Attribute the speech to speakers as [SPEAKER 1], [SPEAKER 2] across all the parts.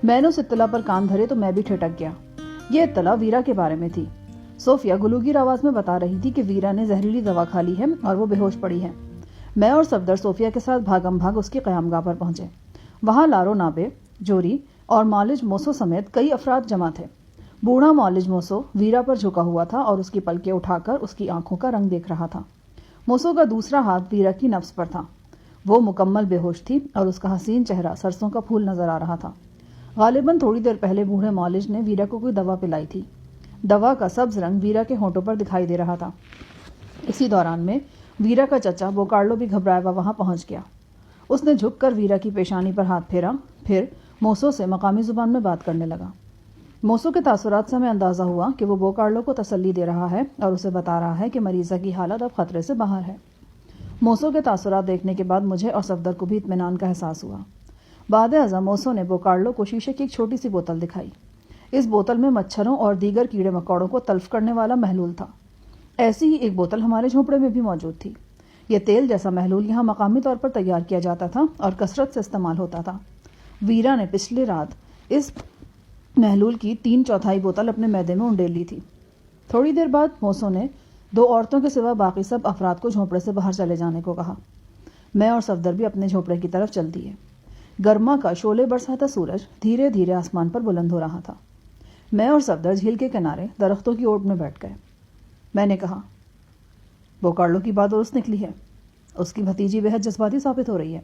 [SPEAKER 1] میں نے اس اطلاع پر کان دھرے تو میں بھی ٹھٹک گیا۔ یہ اطلاع ویرا کے بارے میں تھی۔ صوفیہ گلوگیر آواز میں بتا رہی تھی کہ ویرا نے زہریلی دوا کھا لی ہے اور وہ بے ہوش پڑی ہے۔ میں اور صفدر صوفیہ کے ساتھ بھاگم بھاگ اس کی قیام گاہ پر پہنچے۔ وہاں لارو نابے، جوری اور معالج موسو سمیت کئی افراد جمع تھے۔ بوڑھا معالج موسو ویرا پر جھکا ہوا تھا اور اس کی پلکیں اٹھا کر اس کی آنکھوں کا رنگ دیکھ رہا تھا۔ موسو کا دوسرا ہاتھ ویرا کی نبض پر تھا۔ وہ مکمل بے ہوش تھی اور اس کا حسین چہرہ سرسوں کا پھول نظر آ رہا تھا۔ غالباً تھوڑی دیر پہلے بوڑھے معالج نے ویرا کو کوئی دوا پلائی تھی۔ دوا کا سبز رنگ ویرا کے ہونٹوں پر دکھائی دے رہا تھا۔ اسی دوران میں ویرا کا چچا بوکارلو بھی گھبرایا ہوا وہاں پہنچ گیا۔ اس نے جھک کر ویرا کی پیشانی پر ہاتھ پھیرا، پھر موسو سے مقامی زبان میں بات کرنے لگا۔ موسو کے تاثرات سے ہمیں اندازہ ہوا کہ وہ بوکارلو کو تسلی دے رہا ہے اور اسے بتا رہا ہے کہ مریضہ کی حالت اب خطرے سے باہر ہے۔ موسو کے تاثرات دیکھنے کے بعد مجھے اور صفدر کو بھی اطمینان کا احساس ہوا۔ بعد ازاں موسو نے بوکارلو کو شیشے کی ایک چھوٹی سی بوتل دکھائی۔ اس بوتل میں مچھروں اور دیگر کیڑے مکوڑوں کو تلف کرنے والا محلول تھا۔ ایسی ہی ایک بوتل ہمارے جھونپڑے میں بھی موجود تھی۔ یہ تیل جیسا محلول یہاں مقامی طور پر تیار کیا جاتا تھا اور کثرت سے استعمال ہوتا تھا۔ ویرا نے پچھلی رات اس محلول کی 3/4 بوتل اپنے معدے میں انڈیل لی تھی۔ تھوڑی دیر بعد موسو نے 2 عورتوں کے سوا باقی سب افراد کو جھونپڑے سے باہر چلے جانے کو کہا۔ میں اور صفدر بھی اپنے جھونپڑے کی طرف چل دیے۔ گرما کا شعلے برساتا سورج دھیرے دھیرے آسمان پر بلند ہو رہا تھا۔ میں اور صفدر جھیل کے کنارے درختوں کی اوٹ میں بیٹھ گئے۔ میں نے کہا، بوکارلو کی بات درست نکلی ہے۔ اس کی بھتیجی بے حد جذباتی ثابت ہو رہی ہے،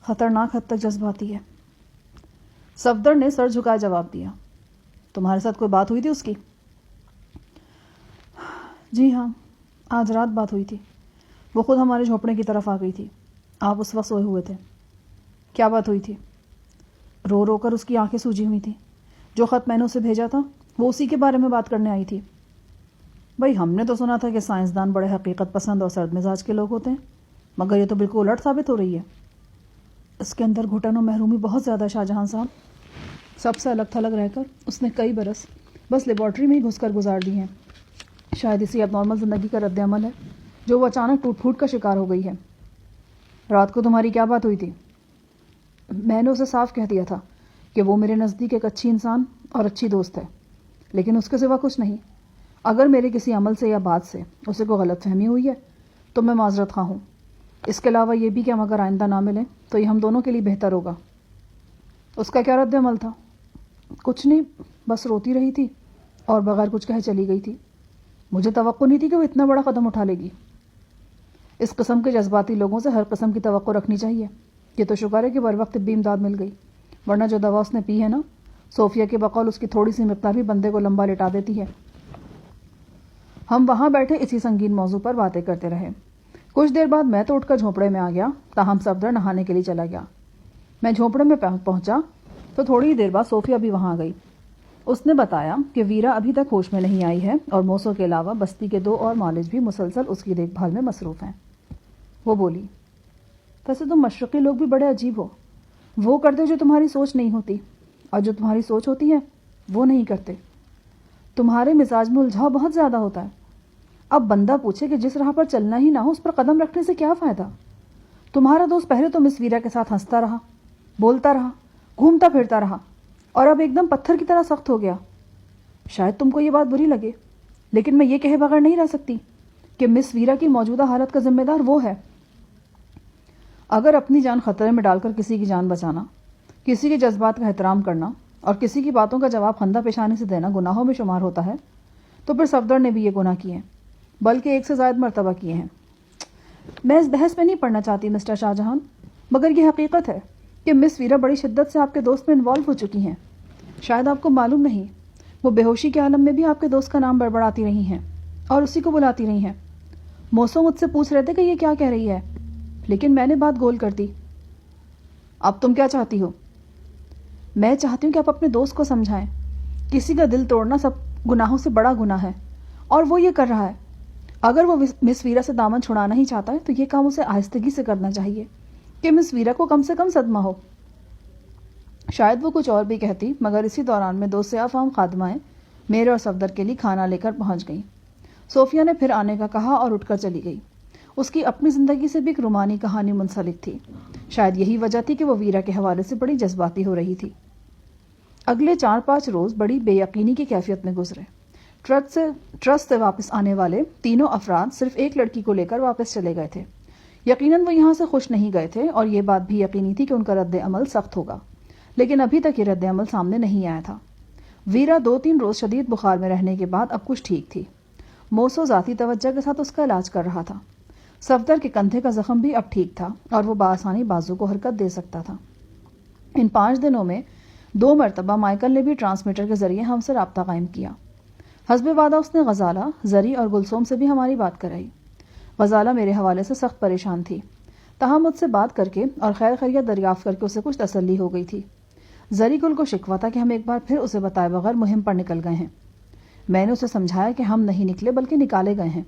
[SPEAKER 1] خطرناک حد تک جذباتی ہے۔ صفدر نے سر جھکائے جواب دیا، تمہارے ساتھ کوئی بات ہوئی تھی اس کی؟ جی ہاں، آج رات بات ہوئی تھی۔ وہ خود ہمارے جھونپڑے کی طرف آ گئی تھی۔ آپ اس وقت سوئے ہوئے تھے۔ کیا بات ہوئی تھی؟ رو رو کر اس کی آنکھیں سوجی ہوئی تھیں۔ جو خط میں نے اسے بھیجا تھا وہ اسی کے بارے میں بات کرنے آئی تھی۔ بھائی ہم نے تو سنا تھا کہ سائنسدان بڑے حقیقت پسند اور سرد مزاج کے لوگ ہوتے ہیں، مگر یہ تو بالکل الٹ ثابت ہو رہی ہے۔ اس کے اندر گھٹن و محرومی بہت زیادہ شاہجہاں صاحب۔ سب سے الگ تھلگ رہ کر اس نے کئی برس بس لیبارٹری میں ہی گھس کر گزار دی ہیں۔ شاید اسی اب نارمل زندگی کا رد عمل ہے جو وہ اچانک ٹوٹ پھوٹ کا شکار ہو گئی ہے۔ رات کو تمہاری کیا بات ہوئی تھی؟ میں نے اسے صاف کہہ دیا تھا کہ وہ میرے نزدیک ایک اچھی انسان اور اچھی دوست ہے، لیکن اس کے سوا کچھ نہیں۔ اگر میرے کسی عمل سے یا بات سے اسے کوئی غلط فہمی ہوئی ہے تو میں معذرت خواہ ہوں۔ اس کے علاوہ یہ بھی کہ ہم اگر آئندہ نہ ملیں تو یہ ہم دونوں کے لیے بہتر ہوگا۔ اس کا کیا رد عمل تھا؟ کچھ نہیں، بس روتی رہی تھی اور بغیر کچھ کہے چلی گئی تھی۔ مجھے توقع نہیں تھی کہ وہ اتنا بڑا قدم اٹھا لے گی۔ اس قسم کے جذباتی لوگوں سے ہر قسم کی توقع رکھنی چاہیے۔ یہ تو شکر ہے کہ بر وقت طبی امداد مل گئی، ورنہ جو دوا اس نے پی ہے نا، صوفیہ کے بقول اس کی تھوڑی سی مقدار بھی بندے کو لمبا لٹا دیتی ہے۔ ہم وہاں بیٹھے اسی سنگین موضوع پر باتیں کرتے رہے۔ کچھ دیر بعد میں تو اٹھ کر جھونپڑے میں آ گیا، تاہم صفدر نہانے کے لیے چلا گیا۔ میں جھونپڑے میں پہنچا تو تھوڑی دیر بعد صوفیہ بھی وہاں آ گئی۔ اس نے بتایا کہ ویرا ابھی تک ہوش میں نہیں آئی ہے اور موسو کے علاوہ بستی کے 2 اور معالج بھی مسلسل اس کی دیکھ بھال میں مصروف ہیں۔ وہ بولی، ویسے تم مشرقی لوگ بھی بڑے عجیب ہو، وہ کرتے جو تمہاری سوچ نہیں ہوتی، اور جو تمہاری سوچ ہوتی ہے وہ نہیں کرتے۔ تمہارے مزاج میں الجھاؤ بہت زیادہ ہوتا ہے۔ اب بندہ پوچھے کہ جس راہ پر چلنا ہی نہ ہو اس پر قدم رکھنے سے کیا فائدہ؟ تمہارا دوست پہلے تو مس ویرا کے ساتھ ہنستا رہا، بولتا رہا، گھومتا پھرتا رہا، اور اب ایک دم پتھر کی طرح سخت ہو گیا۔ شاید تم کو یہ بات بری لگے، لیکن میں یہ کہے بغیر نہیں رہ سکتی کہ مس ویرا کی موجودہ حالت کا ذمہ دار وہ ہے۔ اگر اپنی جان خطرے میں ڈال کر کسی کی جان بچانا، کسی کے جذبات کا احترام کرنا اور کسی کی باتوں کا جواب خندہ پیشانی سے دینا گناہوں میں شمار ہوتا ہے، تو پھر صفدر نے بھی یہ گناہ کیے ہیں، بلکہ 1 سے زائد مرتبہ کیے ہیں۔ میں اس بحث میں نہیں پڑھنا چاہتی مسٹر شاہ جہان، مگر یہ حقیقت ہے کہ مس ویرا بڑی شدت سے آپ کے دوست میں انوالو ہو چکی ہیں۔ شاید آپ کو معلوم نہیں، وہ بے ہوشی کے عالم میں بھی آپ کے دوست کا نام بڑبڑاتی رہی ہیں اور اسی کو بلاتی رہی ہیں۔ موسو مجھ سے پوچھ رہے تھے کہ یہ کیا کہہ رہی ہے، لیکن میں نے بات گول کر دی۔ اب تم کیا چاہتی ہو؟ میں چاہتی ہوں کہ آپ اپنے دوست کو سمجھائیں، کسی کا دل توڑنا سب گناہوں سے بڑا گناہ ہے، اور وہ یہ کر رہا ہے۔ اگر وہ مس ویرا سے دامن چھڑانا ہی چاہتا ہے تو یہ کام اسے آہستگی سے کرنا چاہیے کہ مس ویرا کو کم سے کم صدمہ ہو۔ شاید وہ کچھ اور بھی کہتی، مگر اسی دوران میں 2 سیاہ فام خادمائیں میرے اور صفدر کے لیے کھانا لے کر پہنچ گئیں۔ صوفیہ نے پھر آنے کا کہا اور اٹھ کر چلی گئی۔ اس کی اپنی زندگی سے بھی ایک رومانی کہانی منسلک تھی۔ شاید یہی وجہ تھی کہ وہ ویرا کے حوالے سے بڑی جذباتی ہو رہی تھی۔ اگلے 4-5 روز بڑی بے یقینی کی کیفیت میں گزرے۔ ٹرسٹ سے واپس آنے والے تینوں افراد صرف ایک لڑکی کو لے کر واپس چلے گئے تھے۔ یقیناً وہ یہاں سے خوش نہیں گئے تھے اور یہ بات بھی یقینی تھی کہ ان کا رد عمل سخت ہوگا، لیکن ابھی تک یہ رد عمل سامنے نہیں آیا تھا۔ ویرا 2-3 روز شدید بخار میں رہنے کے بعد اب کچھ ٹھیک تھی۔ موسو ذاتی توجہ کے ساتھ اس کا علاج کر رہا تھا۔ صفدر کے کندھے کا زخم بھی اب ٹھیک تھا اور وہ بآسانی بازو کو حرکت دے سکتا تھا۔ ان 5 دنوں میں 2 مرتبہ مائیکل نے بھی ٹرانسمیٹر کے ذریعے ہم سے رابطہ قائم کیا۔ حسب وعدہ اس نے غزالہ، زری اور گلسوم سے بھی ہماری بات کرائی۔ غزالہ میرے حوالے سے سخت پریشان تھی، تاہم مجھ سے بات کر کے اور خیر خیریت دریافت کر کے اسے کچھ تسلی ہو گئی تھی۔ زری گل کو شکوہ تھا کہ ہم ایک بار پھر اسے بتائے بغیر مہم پر نکل گئے ہیں۔ میں نے اسے سمجھایا کہ ہم نہیں نکلے بلکہ نکالے گئے ہیں۔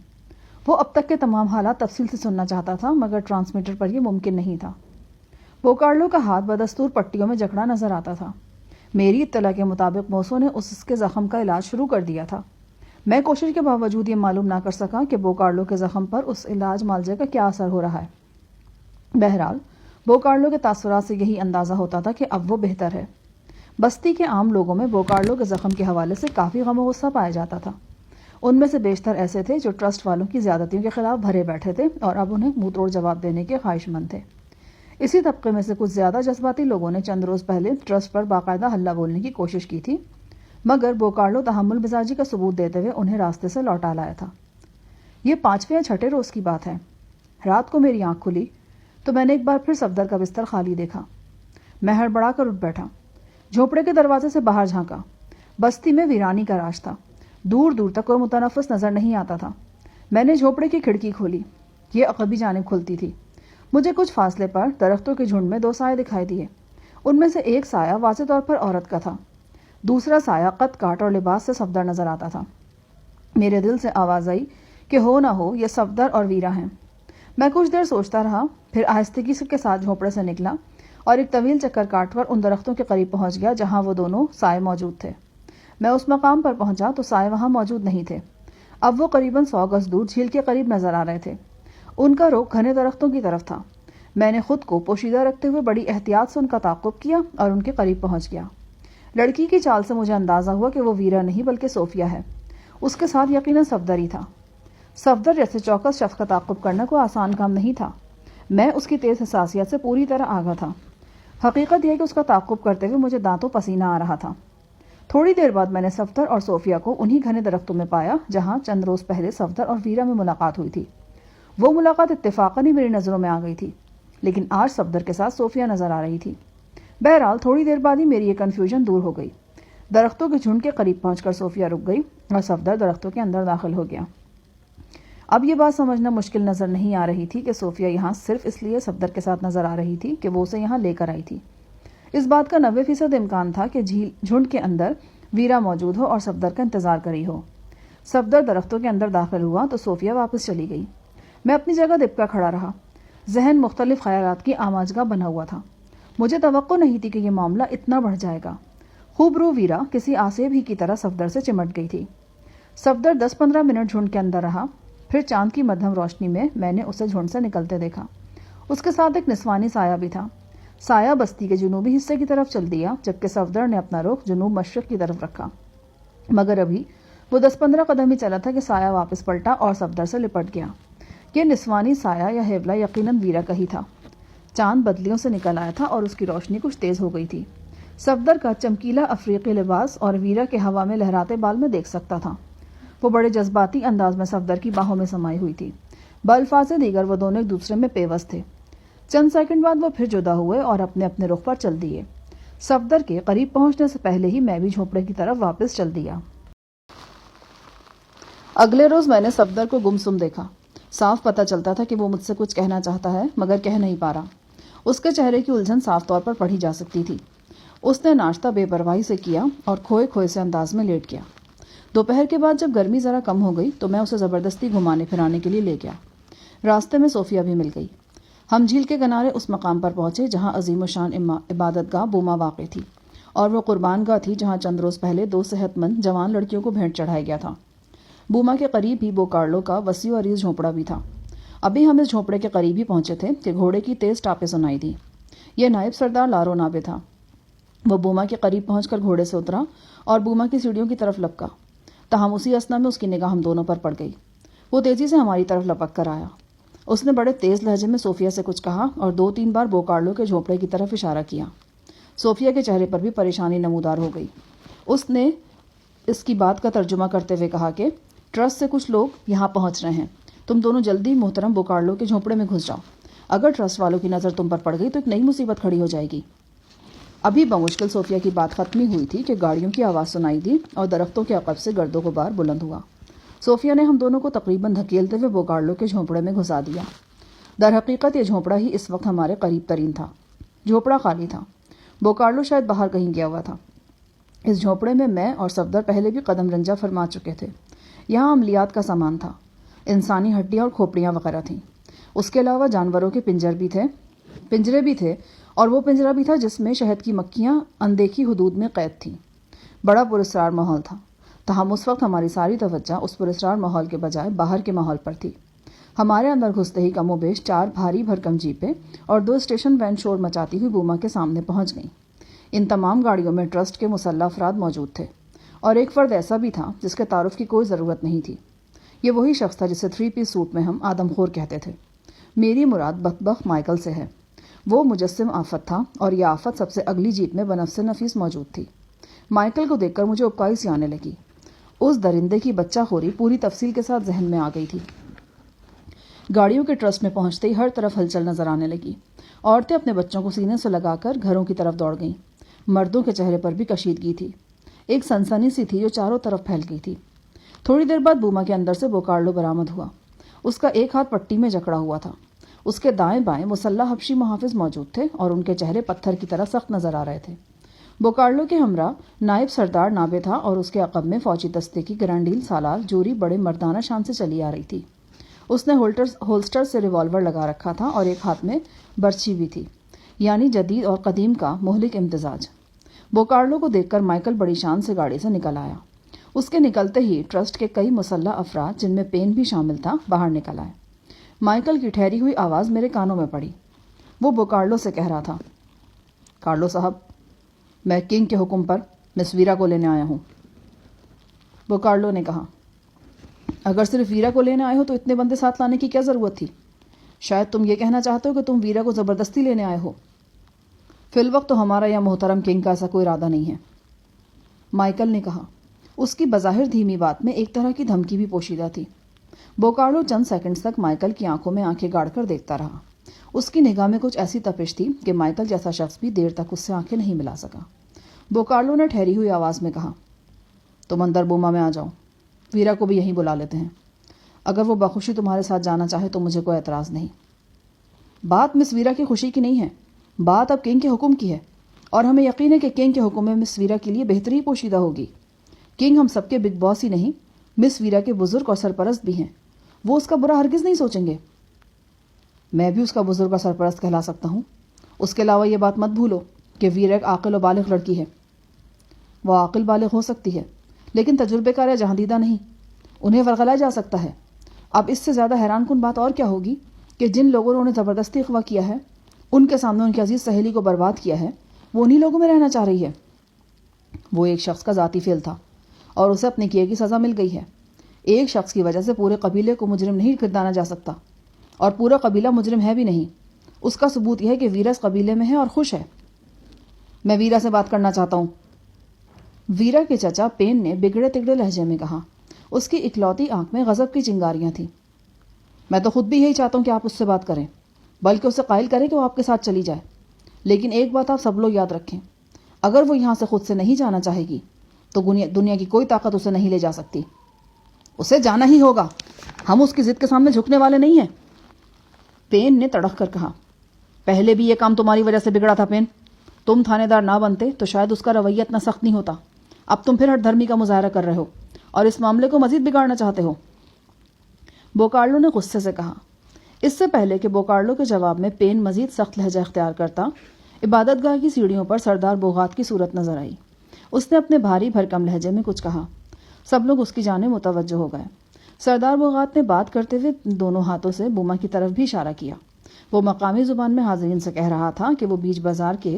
[SPEAKER 1] وہ اب تک کے تمام حالات تفصیل سے سننا چاہتا تھا، مگر ٹرانسمیٹر پر یہ ممکن نہیں تھا۔ بوکارلو کا ہاتھ بدستور پٹیوں میں جکڑا نظر آتا تھا۔ میری اطلاع کے مطابق موسو نے اس کے زخم کا علاج شروع کر دیا تھا۔ میں کوشش کے باوجود یہ معلوم نہ کر سکا کہ بوکارلو کے زخم پر اس علاج معالجے کا کیا اثر ہو رہا ہے۔ بہرحال بوکارلو کے تاثرات سے یہی اندازہ ہوتا تھا کہ اب وہ بہتر ہے۔ بستی کے عام لوگوں میں بوکارلو کے زخم کے حوالے سے کافی غم و غصہ پایا جاتا تھا۔ ان میں سے بیشتر ایسے تھے جو ٹرسٹ والوں کی زیادتیوں کے خلاف بھرے بیٹھے تھے اور اب انہیں منہ توڑ جواب دینے کے خواہش مند تھے۔ اسی طبقے میں سے کچھ زیادہ جذباتی لوگوں نے چند روز پہلے ٹرسٹ پر باقاعدہ ہلہ بولنے کی کوشش کی تھی، مگر بوکارلو تحمل مزاجی کا ثبوت دیتے ہوئے انہیں راستے سے لوٹا لایا تھا۔ یہ 5ویں یا 6ٹھے روز کی بات ہے۔ رات کو میری آنکھ کھلی تو میں نے ایک بار پھر صفدر کا بستر خالی دیکھا۔ میں ہڑبڑا کر اٹھ بیٹھا، جھوپڑے کے دروازے سے باہر جھانکا۔ بستی میں ویرانی کا راج تھا، دور دور تک کوئی متنفس نظر نہیں آتا تھا۔ میں نے جھوپڑے کی کھڑکی کھولی، یہ عقبی جانب کھلتی تھی۔ مجھے کچھ فاصلے پر درختوں کے جھنڈ میں 2 سائے دکھائی دیے۔ ان میں سے ایک سایہ واضح طور پر عورت کا تھا، دوسرا سایہ قد کاٹ اور لباس سے صفدر نظر آتا تھا۔ میرے دل سے آواز آئی کہ ہو نہ ہو یہ صفدر اور ویرا ہیں۔ میں کچھ دیر سوچتا رہا، پھر آہستگی کے ساتھ جھوپڑے سے نکلا اور ایک طویل چکر کاٹ کر ان درختوں کے قریب پہنچ گیا جہاں وہ دونوں سائے موجود تھے۔ میں اس مقام پر پہنچا تو سائے وہاں موجود نہیں تھے۔ اب وہ قریباً 100 گز دور جھیل کے قریب نظر آ رہے تھے۔ ان کا رخ گھنے درختوں کی طرف تھا۔ میں نے خود کو پوشیدہ رکھتے ہوئے بڑی احتیاط سے ان کا تعاقب کیا اور ان کے قریب پہنچ گیا۔ لڑکی کی چال سے مجھے اندازہ ہوا کہ وہ ویرا نہیں بلکہ صوفیہ ہے۔ اس کے ساتھ یقیناً صفدر ہی تھا۔ صفدر جیسے چوکس شخص کا تعاقب کرنا کوئی آسان کام نہیں تھا۔ میں اس کی تیز حساسیت سے پوری طرح آگاہ تھا۔ حقیقت یہ کہ اس کا تعاقب کرتے ہوئے مجھے دانتوں پسینہ آ رہا تھا۔ تھوڑی دیر بعد میں نے صفدر اور صوفیہ کو انہی گھنے درختوں میں پایا جہاں چند روز پہلے صفدر اور ویرا میں ملاقات ہوئی تھی۔ وہ ملاقات اتفاقاً ہی میری نظروں میں آ گئی تھی، لیکن آج صفدر کے ساتھ صوفیہ نظر آ رہی تھی۔ بہرحال تھوڑی دیر بعد ہی میری یہ کنفیوژن دور ہو گئی۔ درختوں کے جھنڈ کے قریب پہنچ کر صوفیہ رک گئی اور صفدر درختوں کے اندر داخل ہو گیا۔ اب یہ بات سمجھنا مشکل نظر نہیں آ رہی تھی کہ صوفیہ یہاں صرف اس لیے صفدر کے ساتھ نظر آ رہی تھی کہ وہ اسے یہاں لے کر آئی تھی۔ اس بات کا 90% امکان تھا کہ جھنڈ کے اندر ویرا موجود ہو اور صفدر کا انتظار کری ہو۔ صفدر درختوں کے اندر داخل ہوا تو صوفیہ واپس چلی گئی۔ میں اپنی جگہ دبکا کھڑا رہا۔ ذہن مختلف خیالات کی آماجگاہ بنا ہوا تھا۔ مجھے توقع نہیں تھی کہ یہ معاملہ اتنا بڑھ جائے گا۔ خوبرو ویرا کسی آسیب ہی کی طرح صفدر سے چمٹ گئی تھی۔ صفدر 10-15 منٹ جھنڈ کے اندر رہا، پھر چاند کی مدھم روشنی میں نے اسے جھنڈ سے نکلتے دیکھا۔ اس کے ساتھ ایک نسوانی سایہ بھی تھا۔ سایہ بستی کے جنوبی حصے کی طرف چل دیا جبکہ صفدر نے اپنا رخ جنوب مشرق کی طرف رکھا، مگر ابھی وہ 10-15 قدم ہی چلا تھا کہ سایہ واپس پلٹا اور صفدر سے لپٹ گیا۔ یہ نسوانی سایہ یا ہیولا یقیناً ویرا کا ہی تھا۔ چاند بدلیوں سے نکل آیا تھا اور اس کی روشنی کچھ تیز ہو گئی تھی۔ صفدر کا چمکیلا افریقی لباس اور ویرا کے ہوا میں لہراتے بال میں دیکھ سکتا تھا۔ وہ بڑے جذباتی انداز میں صفدر کی باہوں میں سمائی ہوئی تھی۔ بالفاظ دیگر وہ دونوں ایک دوسرے میں پیوست تھے۔ چند سیکنڈ بعد وہ پھر جدا ہوئے اور اپنے اپنے رخ پر چل دیے۔ صفدر کے قریب پہنچنے سے پہلے ہی میں بھی جھوپڑے کی طرف واپس چل دیا۔ اگلے روز میں نے صفدر کو گمسم دیکھا۔ صاف پتہ چلتا تھا کہ وہ مجھ سے کچھ کہنا چاہتا ہے مگر کہہ نہیں پا رہا۔ اس کے چہرے کی الجھن صاف طور پر پڑھی جا سکتی تھی۔ اس نے ناشتہ بے پرواہی سے کیا اور کھوئے سے انداز میں لیٹ گیا۔ دوپہر کے بعد جب گرمی ذرا کم ہو گئی تو میں اسے زبردستی گھمانے پھرانے کے لیے لے گیا۔ راستے میں صوفیہ بھی مل گئی۔ ہم جھیل کے کنارے اس مقام پر پہنچے جہاں عظیم و شان عبادت گاہ بوما واقع تھی، اور وہ قربان گاہ تھی جہاں چند روز پہلے 2 صحت مند جوان لڑکیوں کو بھینٹ چڑھایا گیا تھا۔ بوما کے قریب ہی بوکارلو کا وسیع و عریض جھونپڑا بھی تھا۔ ابھی ہم اس جھونپڑے کے قریب ہی پہنچے تھے کہ گھوڑے کی تیز ٹاپیں سنائی دی۔ یہ نائب سردار لارو نابے تھا۔ وہ بوما کے قریب پہنچ کر گھوڑے سے اترا اور بوما کی سیڑھیوں کی طرف لپکا، تاہم اسی اثنا میں اس کی نگاہ ہم دونوں پر پڑ گئی۔ وہ تیزی سے ہماری طرف لپک کر آیا۔ اس نے بڑے تیز لہجے میں صوفیہ سے کچھ کہا اور 2-3 بار بوکارلو کے جھونپڑے کی طرف اشارہ کیا۔ صوفیہ کے چہرے پر بھی پریشانی نمودار ہو گئی۔ اس نے اس کی بات کا ترجمہ کرتے ہوئے کہا کہ ٹرسٹ سے کچھ لوگ یہاں پہنچ رہے ہیں، تم دونوں جلدی محترم بوکارلو کے جھونپڑے میں گھس جاؤ، اگر ٹرسٹ والوں کی نظر تم پر پڑ گئی تو ایک نئی مصیبت کھڑی ہو جائے گی۔ ابھی بمشکل صوفیہ کی بات ختم ہوئی تھی کہ گاڑیوں کی آواز سنائی دی اور درختوں کے عقب سے گرد و غبار بلند ہوا۔ صوفیہ نے ہم دونوں کو تقریباً دھکیلتے ہوئے بوکارلو کے جھونپڑے میں گھسا دیا۔ در حقیقت یہ جھونپڑا ہی اس وقت ہمارے قریب ترین تھا۔ جھونپڑا خالی تھا، بوکارلو شاید باہر کہیں گیا ہوا تھا۔ اس جھونپڑے میں اور صفدر پہلے بھی قدم رنجہ فرما چکے تھے۔ یہاں عملیات کا سامان تھا، انسانی ہڈیاں اور کھوپڑیاں وغیرہ تھیں۔ اس کے علاوہ جانوروں کے پنجرے بھی تھے اور وہ پنجرہ بھی تھا جس میں شہد کی مکھیاں اندیکھی حدود میں قید تھیں۔ بڑا پراسرار ماحول تھا، تاہم اس وقت ہماری ساری توجہ اس پراسرار ماحول کے بجائے باہر کے ماحول پر تھی۔ ہمارے اندر گھستے ہی کم و بیش 4 بھاری بھرکم جیپیں اور 2 اسٹیشن وین شور مچاتی ہوئی بوما کے سامنے پہنچ گئیں۔ ان تمام گاڑیوں میں ٹرسٹ کے مسلح افراد موجود تھے اور ایک فرد ایسا بھی تھا جس کے تعارف کی کوئی ضرورت نہیں تھی۔ یہ وہی شخص تھا جسے 3 پیس سوٹ میں ہم آدم خور کہتے تھے۔ میری مراد بدبخت مائیکل سے ہے۔ وہ مجسم آفت تھا اور یہ آفت سب سے اگلی جیپ میں بنفس نفیس موجود تھی۔ مائیکل کو دیکھ کر مجھے اکائی سی آنے لگی۔ اس درندے کی بچہ خوری پوری تفصیل کے ساتھ ذہن میں آ گئی تھی۔ گاڑیوں کے ٹرسٹ میں پہنچتے ہی ہر طرف ہلچل نظر آنے لگی۔ عورتیں اپنے بچوں کو سینے سے لگا کر گھروں کی طرف دوڑ گئیں۔ مردوں کے چہرے پر بھی کشیدگی تھی، ایک سنسنی سی تھی جو چاروں طرف پھیل گئی تھی۔ تھوڑی دیر بعد بوما کے اندر سے بوکارلو برآمد ہوا۔ اس کا ایک ہاتھ پٹی میں جکڑا ہوا تھا۔ اس کے دائیں بائیں مسلح حبشی محافظ موجود تھے اور ان کے چہرے پتھر کی طرح سخت نظر آ رہے تھے۔ بوکارلو کے ہمراہ نائب سردار نابے تھا اور اس کے عقب میں فوجی دستے کی گرانڈیل سالار جوری بڑے مردانہ شان سے چلی آ رہی تھی۔ اس نے ہولسٹر سے ریوالور لگا رکھا تھا اور ایک ہاتھ میں برچی بھی تھی، یعنی جدید اور قدیم کا مہلک امتزاج۔ بوکارلو کو دیکھ کر مائیکل بڑی شان سے گاڑی سے نکل آیا۔ اس کے نکلتے ہی ٹرسٹ کے کئی مسلح افراد جن میں پین بھی شامل تھا باہر نکل آئے۔ مائیکل کی ٹھہری ہوئی آواز میرے کانوں میں پڑی۔ وہ بوکارلو سے کہہ رہا تھا، کارلو صاحب، میں کنگ کے حکم پر مس ویرا کو لینے آیا ہوں۔ بوکارلو نے کہا، اگر صرف ویرا کو لینے آئے ہو تو اتنے بندے ساتھ لانے کی کیا ضرورت تھی؟ شاید تم یہ کہنا چاہتے ہو کہ تم ویرا کو زبردستی لینے آئے ہو۔ فی الوقت تو ہمارا یا محترم کنگ کا ایسا کوئی ارادہ نہیں ہے، مائیکل نے کہا۔ اس کی بظاہر دھیمی بات میں ایک طرح کی دھمکی بھی پوشیدہ تھی۔ بوکارلو چند سیکنڈز تک مائیکل کی آنکھوں میں آنکھیں گاڑ کر دیکھتا رہا۔ اس کی نگاہ میں کچھ ایسی تپش تھی کہ مائیکل جیسا شخص بھی دیر تک اس سے آنکھیں نہیں ملا سکا۔ بوکارلو نے ٹھہری ہوئی آواز میں کہا، تم اندر بوما میں آ جاؤ، ویرا کو بھی یہیں بلا لیتے ہیں۔ اگر وہ بخوشی تمہارے ساتھ جانا چاہے تو مجھے کوئی اعتراض نہیں۔ بات مس ویرا کی خوشی کی نہیں ہے، بات اب کنگ کے حکم کی ہے، اور ہمیں یقین ہے کہ کنگ کے حکم میں مس ویرا کے لیے بہتری پوشیدہ ہوگی۔ کنگ ہم سب کے بگ باس ہی نہیں، مس ویرا کے بزرگ اور سرپرست بھی ہیں، وہ اس کا برا ہرگز نہیں سوچیں گے۔ میں بھی اس کا بزرگ اور سرپرست کہلا سکتا ہوں۔ اس کے علاوہ یہ بات مت بھولو کہ ویرا ایک عاقل و بالغ لڑکی ہے۔ وہ عاقل بالغ ہو سکتی ہے لیکن تجربے کار یا جہاں دیدہ نہیں، انہیں ورغلایا جا سکتا ہے۔ اب اس سے زیادہ حیران کن بات اور کیا ہوگی کہ جن لوگوں نے انہیں زبردستی اغوا کیا ہے، ان کے سامنے ان کی عزیز سہیلی کو برباد کیا ہے، وہ انہی لوگوں میں رہنا چاہ رہی ہے۔ وہ ایک شخص کا ذاتی فعل تھا اور اسے اپنے کیے کی سزا مل گئی ہے۔ ایک شخص کی وجہ سے پورے قبیلے کو مجرم نہیں گردانا جا سکتا، اور پورا قبیلہ مجرم ہے بھی نہیں۔ اس کا ثبوت یہ ہے کہ ویرا اس قبیلے میں ہے اور خوش ہے۔ میں ویرا سے بات کرنا چاہتا ہوں، ویرا کے چچا پین نے بگڑے تگڑے لہجے میں کہا۔ اس کی اکلوتی آنکھ میں غضب کی چنگاریاں تھیں۔ میں تو خود بھی یہی چاہتا ہوں کہ آپ اس سے بات کریں، بلکہ اسے قائل کریں کہ وہ آپ کے ساتھ چلی جائے۔ لیکن ایک بات آپ سب لوگ یاد رکھیں، اگر وہ یہاں سے خود سے نہیں جانا چاہے گی تو دنیا کی کوئی طاقت اسے نہیں لے جا سکتی۔ اسے جانا ہی ہوگا، ہم اس کی ضد کے سامنے جھکنے والے نہیں ہیں، پین نے تڑک کر کہا۔ پہلے بھی یہ کام تمہاری وجہ سے بگڑا تھا پین، تم تھانے دار نہ بنتے تو شاید اس کا رویہ اتنا سخت نہیں ہوتا۔ اب تم پھر ہٹ دھرمی کا مظاہرہ کر رہے ہو اور اس معاملے کو مزید بگاڑنا چاہتے ہو، بوکارلو نے غصے سے کہا۔ اس سے پہلے کہ بوکارلو کے جواب میں پین مزید سخت لہجہ اختیار کرتا، عبادت گاہ کی سیڑھیوں پر سردار بوغات کی صورت نظر آئی۔ اس نے اپنے بھاری بھرکم لہجے میں کچھ کہا۔ سب لوگ اس کی جانب متوجہ ہو گئے۔ سردار بوغات نے بات کرتے ہوئے دونوں ہاتھوں سے بوما کی طرف بھی اشارہ کیا۔ وہ مقامی زبان میں حاضرین سے کہہ رہا تھا کہ وہ بیچ بازار کے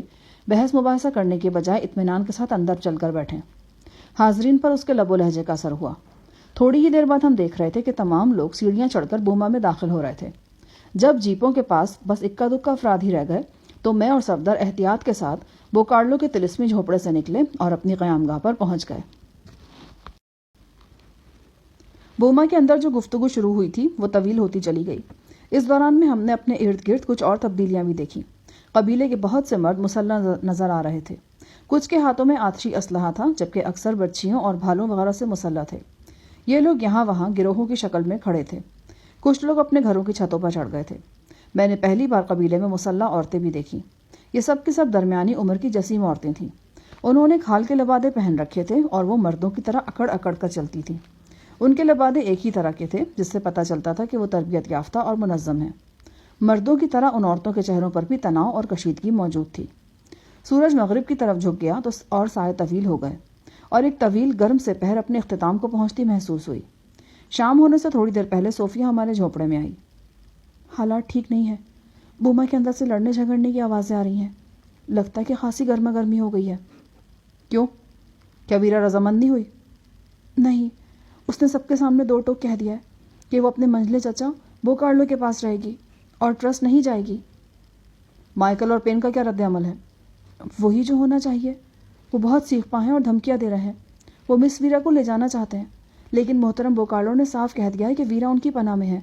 [SPEAKER 1] بحث مباحثہ کرنے کے بجائے اطمینان کے ساتھ اندر چل کر بیٹھیں۔ حاضرین پر اس کے لب و لہجے کا اثر ہوا۔ تھوڑی ہی دیر بعد ہم دیکھ رہے تھے کہ تمام لوگ سیڑھیاں چڑھ کر بوما میں داخل ہو رہے تھے۔ جب جیپوں کے پاس بس اکا دکا افراد ہی رہ گئے تو میں اور صفدر احتیاط کے ساتھ بوکارلو کے طلسمی جھوپڑے سے نکلے اور اپنی قیام گاہ پر پہنچ گئے۔ بوما کے اندر جو گفتگو شروع ہوئی تھی وہ طویل ہوتی چلی گئی۔ اس دوران میں ہم نے اپنے ارد گرد کچھ اور تبدیلیاں بھی دیکھی۔ قبیلے کے بہت سے مرد مسلح نظر آ رہے تھے۔ کچھ کے ہاتھوں میں آتشی اسلحہ تھا، جبکہ اکثر برچھیوں اور بھالوں وغیرہ سے مسلح تھے۔ یہ لوگ یہاں وہاں گروہوں کی شکل میں کھڑے تھے۔ کچھ لوگ اپنے گھروں کی چھتوں پر چڑھ گئے تھے۔ میں نے پہلی بار قبیلے میں مسلح عورتیں بھی دیکھیں۔ یہ سب کی سب درمیانی عمر کی جسیم عورتیں تھیں۔ انہوں نے کھال کے لبادے پہن رکھے تھے اور وہ مردوں کی طرح اکڑ اکڑ کر چلتی تھیں۔ ان کے لبادے ایک ہی طرح کے تھے، جس سے پتہ چلتا تھا کہ وہ تربیت یافتہ اور منظم ہیں۔ مردوں کی طرح ان عورتوں کے چہروں پر بھی تناؤ اور کشیدگی موجود تھی۔ سورج مغرب کی طرف جھک گیا تو اور سائے طویل ہو گئے اور ایک طویل گرم سپہر اپنے اختتام کو پہنچتی محسوس ہوئی۔ شام ہونے سے تھوڑی دیر پہلے صوفیہ ہمارے جھوپڑے میں آئی۔ حالات ٹھیک نہیں ہے، بوما کے اندر سے لڑنے جھگڑنے کی آوازیں آ رہی ہیں۔ لگتا ہے کہ خاصی گرما گرمی ہو گئی ہے۔ کیوں؟ کیا ویرا رضامند نہیں ہوئی؟ نہیں، اس نے سب کے سامنے دو ٹوک کہہ دیا ہے کہ وہ اپنے منجلے چچا بوکارلو کے پاس رہے گی اور ٹرسٹ نہیں جائے گی۔ مائیکل اور پین کا کیا رد عمل ہے؟ وہی جو ہونا چاہیے۔ وہ بہت سیخ پا ہیں اور دھمکیاں دے رہے ہیں۔ وہ مس ویرا کو لے جانا چاہتے ہیں، لیکن محترم بوکارلو نے صاف کہہ دیا ہے کہ ویرا ان کی پناہ میں ہے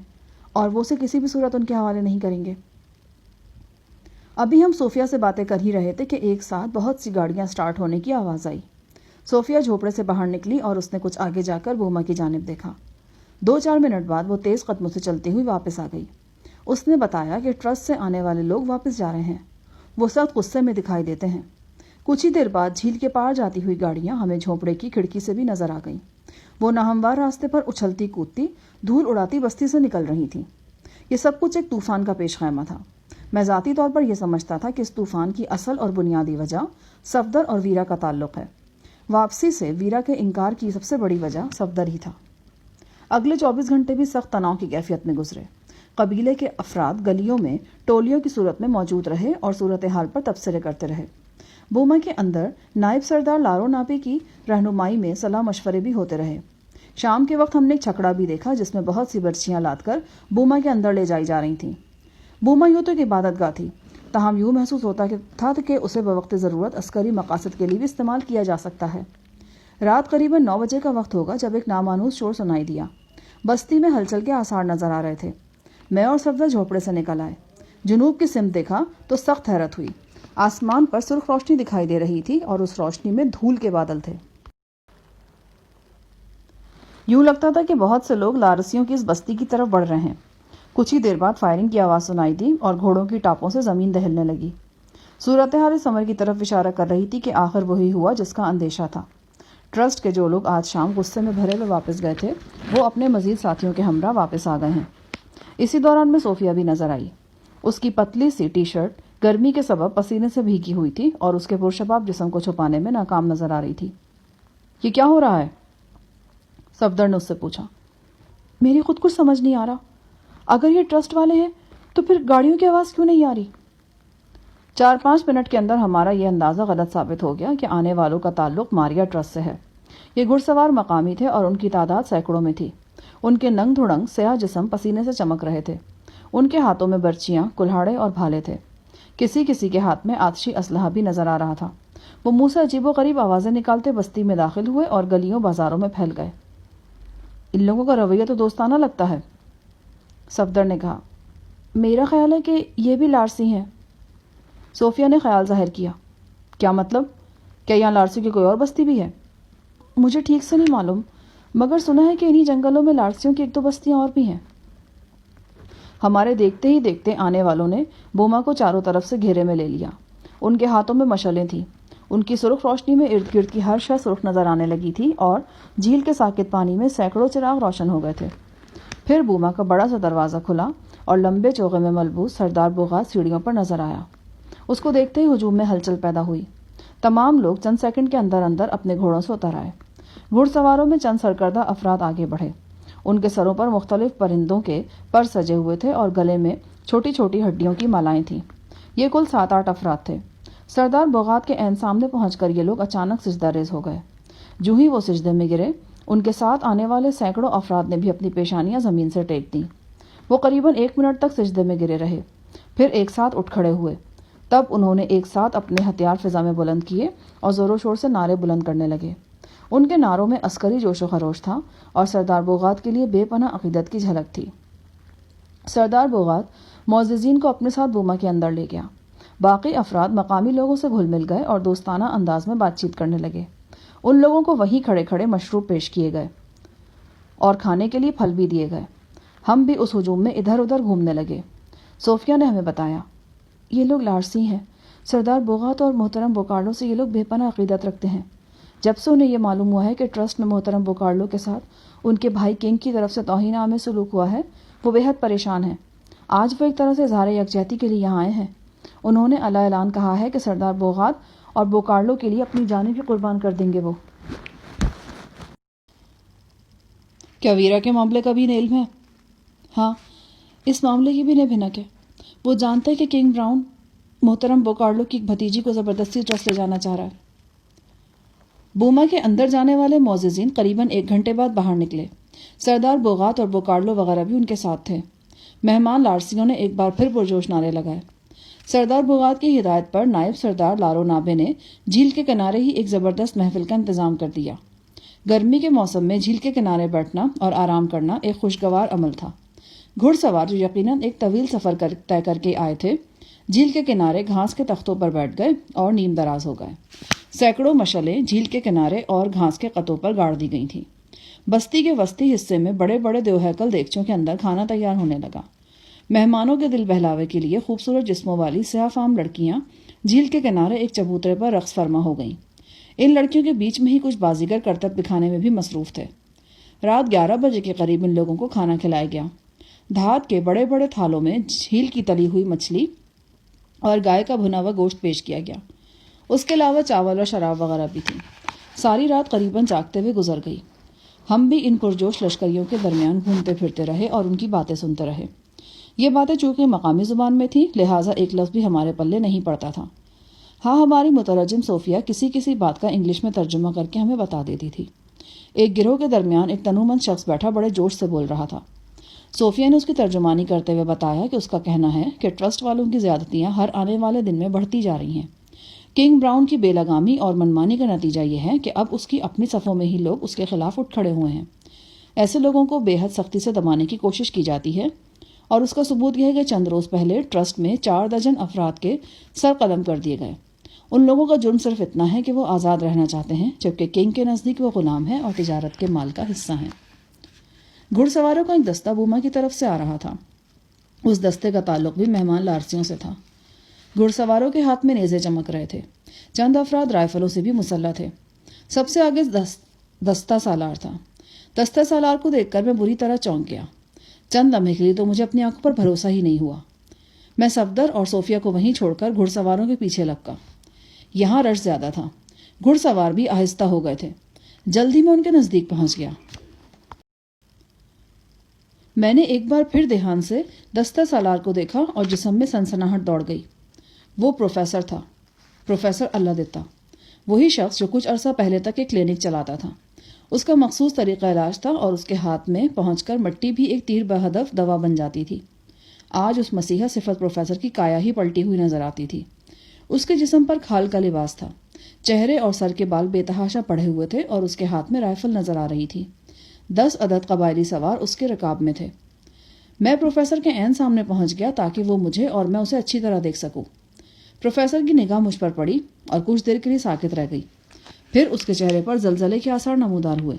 [SPEAKER 1] اور وہ اسے کسی بھی صورت ان کے حوالے نہیں کریں گے۔ ابھی ہم صوفیہ سے باتیں کر ہی رہے تھے کہ ایک ساتھ بہت سی گاڑیاں سٹارٹ ہونے کی آواز آئی۔ صوفیہ جھوپڑے سے باہر نکلی اور اس نے کچھ آگے جا کر بوما کی جانب دیکھا۔ 2-4 منٹ بعد وہ تیز قدموں سے چلتی ہوئی واپس آ گئی۔ اس نے بتایا کہ ٹرسٹ سے آنے والے لوگ واپس جا رہے ہیں۔ وہ سخت غصے میں دکھائی دیتے ہیں۔ کچھ ہی دیر بعد جھیل کے پار جاتی ہوئی گاڑیاں ہمیں جھونپڑے کی کھڑکی سے بھی نظر آ گئیں۔ وہ ناہموار راستے پر اچھلتی کودتی، دھول اڑاتی بستی سے نکل رہی تھیں۔ یہ سب کچھ ایک طوفان کا پیش خیمہ تھا۔ میں ذاتی طور پر یہ سمجھتا تھا کہ اس طوفان کی اصل اور بنیادی وجہ صفدر اور ویرا کا تعلق ہے۔ واپسی سے ویرا کے انکار کی سب سے بڑی وجہ صفدر ہی تھا۔ اگلے 24 گھنٹے بھی سخت تناؤ کی کیفیت میں گزرے۔ قبیلے کے افراد گلیوں میں ٹولیوں کی صورت میں موجود رہے اور صورتحال پر تبصرے کرتے رہے۔ بوما کے اندر نائب سردار لارو ناپی کی رہنمائی میں صلاح مشورے بھی ہوتے رہے۔ شام کے وقت ہم نے ایک چھکڑا بھی دیکھا جس میں بہت سی برچیاں لاد کر بوما کے اندر لے جائی جا رہی تھیں۔ بوما یوں تو ایک عبادت گاہ تھی، تاہم یوں محسوس ہوتا تھا کہ اسے بوقت ضرورت عسکری مقاصد کے لیے بھی استعمال کیا جا سکتا ہے۔ رات قریباً 9 بجے کا وقت ہوگا جب ایک نامانوس شور سنائی دیا۔ بستی میں ہلچل کے آثار نظر آ رہے تھے۔ میں اور صفدر جھوپڑے سے نکل آئے۔ جنوب کی سمت دیکھا تو سخت حیرت ہوئی۔ آسمان پر سرخ روشنی دکھائی دے رہی تھی اور اس روشنی میں دھول کے بادل تھے۔ یوں لگتا تھا کہ بہت سے لوگ لارسیوں کی اس بستی کی طرف بڑھ رہے ہیں۔ کچھ ہی دیر بعد فائرنگ کی آواز سنائی دی اور گھوڑوں کی ٹاپوں سے زمین دہلنے لگی۔ صورتحال اس امر کی طرف اشارہ کر رہی تھی کہ آخر وہی ہوا جس کا اندیشہ تھا۔ ٹرسٹ کے جو لوگ آج شام غصے میں بھرے ہوئے واپس گئے تھے وہ اپنے مزید ساتھیوں کے ہمراہ واپس آ گئے ہیں۔ اسی دوران میں صوفیہ بھی نظر آئی۔ اس کی پتلی سی ٹی شرٹ گرمی کے سبب پسینے سے بھیگی ہوئی تھی اور اس کے پرشباب جسم کو چھپانے میں ناکام نظر آ رہی تھی۔ یہ کیا ہو رہا ہے؟ صفدر نے اس سے پوچھا۔ میری خود کچھ سمجھ نہیں آ رہا۔ اگر یہ ٹرسٹ والے ہیں تو پھر گاڑیوں کی آواز کیوں نہیں آ رہی؟ 4-5 منٹ کے اندر ہمارا یہ اندازہ غلط ثابت ہو گیا کہ آنے والوں کا تعلق ماریا ٹرسٹ سے ہے۔ یہ گھڑ سوار مقامی تھے اور ان کی تعداد سینکڑوں میں تھی۔ ان کے ننگ دھڑنگ سیاہ جسم پسینے سے چمک رہے تھے۔ ان کے ہاتھوں میں برچیاں، کلہاڑے اور بھالے تھے۔ کسی کسی کے ہاتھ میں آتشی اسلحہ بھی نظر آ رہا تھا۔ وہ منہ سے عجیب و غریب آوازیں نکالتے بستی میں داخل ہوئے اور گلیوں بازاروں میں پھیل گئے۔ ان لوگوں کا رویہ تو دوستانہ لگتا ہے، صفدر نے کہا۔ میرا خیال ہے کہ یہ بھی لارسی ہیں۔ صوفیہ نے خیال ظاہر کیا۔ کیا مطلب؟ کیا یہاں لارسی کی کوئی اور بستی بھی ہے؟ مجھے ٹھیک سے نہیں معلوم، مگر سنا ہے کہ انہی جنگلوں میں لارسیوں کی 1-2 بستیاں اور بھی ہیں۔ ہمارے دیکھتے ہی دیکھتے آنے والوں نے بوما کو چاروں طرف سے گھیرے میں لے لیا۔ ان کے ہاتھوں میں مشعلیں تھیں۔ ان کی سرخ روشنی میں ارد گرد کی ہر شے سرخ نظر آنے لگی تھی اور جھیل کے ساکت پانی میں سینکڑوں چراغ روشن ہو گئے تھے۔ پھر بوما کا بڑا سا دروازہ کھلا اور لمبے چوغے میں ملبوس سردار بوغاز سیڑھیوں پر نظر آیا۔ اس کو دیکھتے ہی ہجوم میں ہلچل پیدا ہوئی۔ تمام لوگ چند سیکنڈ کے اندر اندر اپنے گھوڑوں سے اتر آئے۔ گھڑ سواروں میں چند سرکردہ افراد آگے بڑھے۔ ان کے سروں پر مختلف پرندوں کے پر سجے ہوئے تھے اور گلے میں چھوٹی چھوٹی ہڈیوں کی مالائیں تھیں۔ یہ کل 7-8 افراد تھے۔ سردار بغات کے عین سامنے پہنچ کر یہ لوگ اچانک سجدہ ریز ہو گئے۔ جو ہی وہ سجدے میں گرے، ان کے ساتھ آنے والے سینکڑوں افراد نے بھی اپنی پیشانیاں زمین سے ٹیک دیں۔ وہ قریباً 1 منٹ تک سجدے میں گرے رہے، پھر ایک ساتھ اٹھ کھڑے ہوئے۔ تب انہوں نے ایک ساتھ اپنے ہتھیار فضا میں بلند کیے اور زور و شور سے نعرے بلند کرنے لگے۔ ان کے نعروں میں عسکری جوش و خروش تھا اور سردار بغات کے لیے بے پناہ عقیدت کی جھلک تھی۔ سردار بغات معززین کو اپنے ساتھ بوما کے اندر لے گیا۔ باقی افراد مقامی لوگوں سے گھل مل گئے اور دوستانہ انداز میں بات چیت کرنے لگے۔ ان لوگوں کو وہیں کھڑے کھڑے مشروب پیش کیے گئے اور کھانے کے لیے پھل بھی دیے گئے۔ ہم بھی اس ہجوم میں ادھر ادھر گھومنے لگے۔ صوفیہ نے ہمیں بتایا، یہ لوگ لارسی ہیں۔ سردار بغات اور محترم بوکارلو سے یہ لوگ بے پناہ عقیدت رکھتے ہیں۔ جب سے انہیں یہ معلوم ہوا ہے کہ ٹرسٹ میں محترم بوکارلو کے ساتھ ان کے بھائی کنگ کی طرف سے توہین آمیز سلوک ہوا ہے، وہ بے حد پریشان ہیں۔ آج وہ ایک طرح سے اظہار یکجہتی کے لیے یہاں آئے ہیں۔ انہوں نے علی اعلان کہا ہے کہ سردار بغات اور بوکارلو کے لیے اپنی جانیں بھی قربان کر دیں گے۔ وہ کیا ویرا کے معاملے کا بھی انہیں علم ہے؟ ہاں، اس معاملے کی بھی انہیں بھنک ہے۔ وہ جانتے ہیں کہ کنگ براؤن محترم بوکارلو کی بھتیجی کو زبردستی ٹرسٹ لے جانا چاہ رہا ہے۔ بوما کے اندر جانے والے معززین قریباً 1 گھنٹے بعد باہر نکلے۔ سردار بغات اور بوکارلو وغیرہ بھی ان کے ساتھ تھے۔ مہمان لارسیوں نے ایک بار پھر پرجوش نعرے لگائے۔ سردار بغات کی ہدایت پر نائب سردار لارو نابے نے جھیل کے کنارے ہی ایک زبردست محفل کا انتظام کر دیا۔ گرمی کے موسم میں جھیل کے کنارے بیٹھنا اور آرام کرنا ایک خوشگوار عمل تھا۔ گھڑ سوار جو یقیناً ایک طویل سفر طے کر کے آئے تھے، جھیل کے کنارے گھاس کے تختوں پر بیٹھ گئے اور نیم دراز ہو گئے۔ سینکڑوں مشعلیں جھیل کے کنارے اور گھاس کے قطوں پر گاڑ دی گئی تھیں۔ بستی کے وسطی حصے میں بڑے بڑے دیوہیکل دیگچوں کے اندر کھانا تیار ہونے لگا۔ مہمانوں کے دل بہلاوے کے لیے خوبصورت جسموں والی سیاہ فام لڑکیاں جھیل کے کنارے ایک چبوترے پر رقص فرما ہو گئیں۔ ان لڑکیوں کے بیچ میں ہی کچھ بازیگر کرتب دکھانے میں بھی مصروف تھے۔ رات 11 بجے کے قریب ان لوگوں کو کھانا کھلایا گیا۔ دھات کے بڑے بڑے تھالوں میں جھیل کی تلی ہوئی مچھلی اور گائے کا بھنا ہوا گوشت پیش کیا گیا۔ اس کے علاوہ چاول اور شراب وغیرہ بھی تھی۔ ساری رات قریباً جاگتے ہوئے گزر گئی۔ ہم بھی ان پرجوش لشکریوں کے درمیان گھومتے پھرتے رہے اور ان کی باتیں سنتے رہے۔ یہ باتیں چونکہ مقامی زبان میں تھیں، لہٰذا ایک لفظ بھی ہمارے پلے نہیں پڑتا تھا۔ ہاں، ہماری مترجم صوفیہ کسی بات کا انگلش میں ترجمہ کر کے ہمیں بتا دیتی تھی۔ ایک گروہ کے درمیان ایک تنومند شخص بیٹھا بڑے جوش سے بول رہا تھا۔ صوفیہ نے اس کی ترجمانی کرتے ہوئے بتایا کہ اس کا کہنا ہے کہ ٹرسٹ والوں کی زیادتیاں ہر آنے والے دن میں بڑھتی جا رہی ہیں۔ کنگ براؤن کی بے لگامی اور منمانی کا نتیجہ یہ ہے کہ اب اس کی اپنی صفوں میں ہی لوگ اس کے خلاف اٹھ کھڑے ہوئے ہیں۔ ایسے لوگوں کو بے حد سختی سے دبانے کی کوشش کی جاتی ہے، اور اس کا ثبوت یہ ہے کہ چند روز پہلے ٹرسٹ میں 4 درجن افراد کے سر قلم کر دیے گئے۔ ان لوگوں کا جرم صرف اتنا ہے کہ وہ آزاد رہنا چاہتے ہیں، جبکہ کنگ کے نزدیک وہ غلام ہیں اور تجارت کے مال کا حصہ ہیں۔ گھڑ سواروں کا ایک دستہ بوما کی طرف سے آ رہا تھا۔ اس دستے کا تعلق بھی مہمان لارسیوں سے تھا۔ گھڑ سواروں کے ہاتھ میں نیزے چمک رہے تھے۔ چند افراد رائفلوں سے بھی مسلح تھے۔ سب سے آگے دستہ سالار تھا۔ دستہ سالار کو دیکھ کر میں بری طرح چونک گیا۔ چند لمحے کے لیے تو مجھے اپنی آنکھوں پر بھروسہ ہی نہیں ہوا۔ میں صفدر اور صوفیہ کو وہیں چھوڑ کر گھڑ سواروں کے پیچھے لپکا۔ یہاں رش زیادہ تھا۔ گھڑ سوار بھی آہستہ ہو گئے تھے۔ جلدی میں ان کے نزدیک پہنچ گیا۔ میں نے ایک بار پھر دھیان سے دستہ سالار کو دیکھا اور جسم میں سنسناہٹ دوڑ گئی۔ وہ پروفیسر تھا، پروفیسر اللہ دتا، وہی شخص جو کچھ عرصہ پہلے تک ایک کلینک چلاتا تھا۔ اس کا مخصوص طریقہ علاج تھا اور اس کے ہاتھ میں پہنچ کر مٹی بھی ایک تیر بہدف دوا بن جاتی تھی۔ آج اس مسیحا صفت پروفیسر کی کایا ہی پلٹی ہوئی نظر آتی تھی۔ اس کے جسم پر کھال کا لباس تھا، چہرے اور سر کے بال بے تحاشا پڑے ہوئے تھے اور اس کے ہاتھ میں رائفل نظر آ رہی تھی۔ 10 عدد قبائلی سوار اس کے رکاب میں تھے۔ میں پروفیسر کے عین سامنے پہنچ گیا تاکہ وہ مجھے اور میں اسے اچھی طرح دیکھ سکوں۔ پروفیسر کی نگاہ مجھ پر پڑی اور کچھ دیر کے لیے ساکت رہ گئی۔ پھر اس کے چہرے پر زلزلے کے آثار نمودار ہوئے۔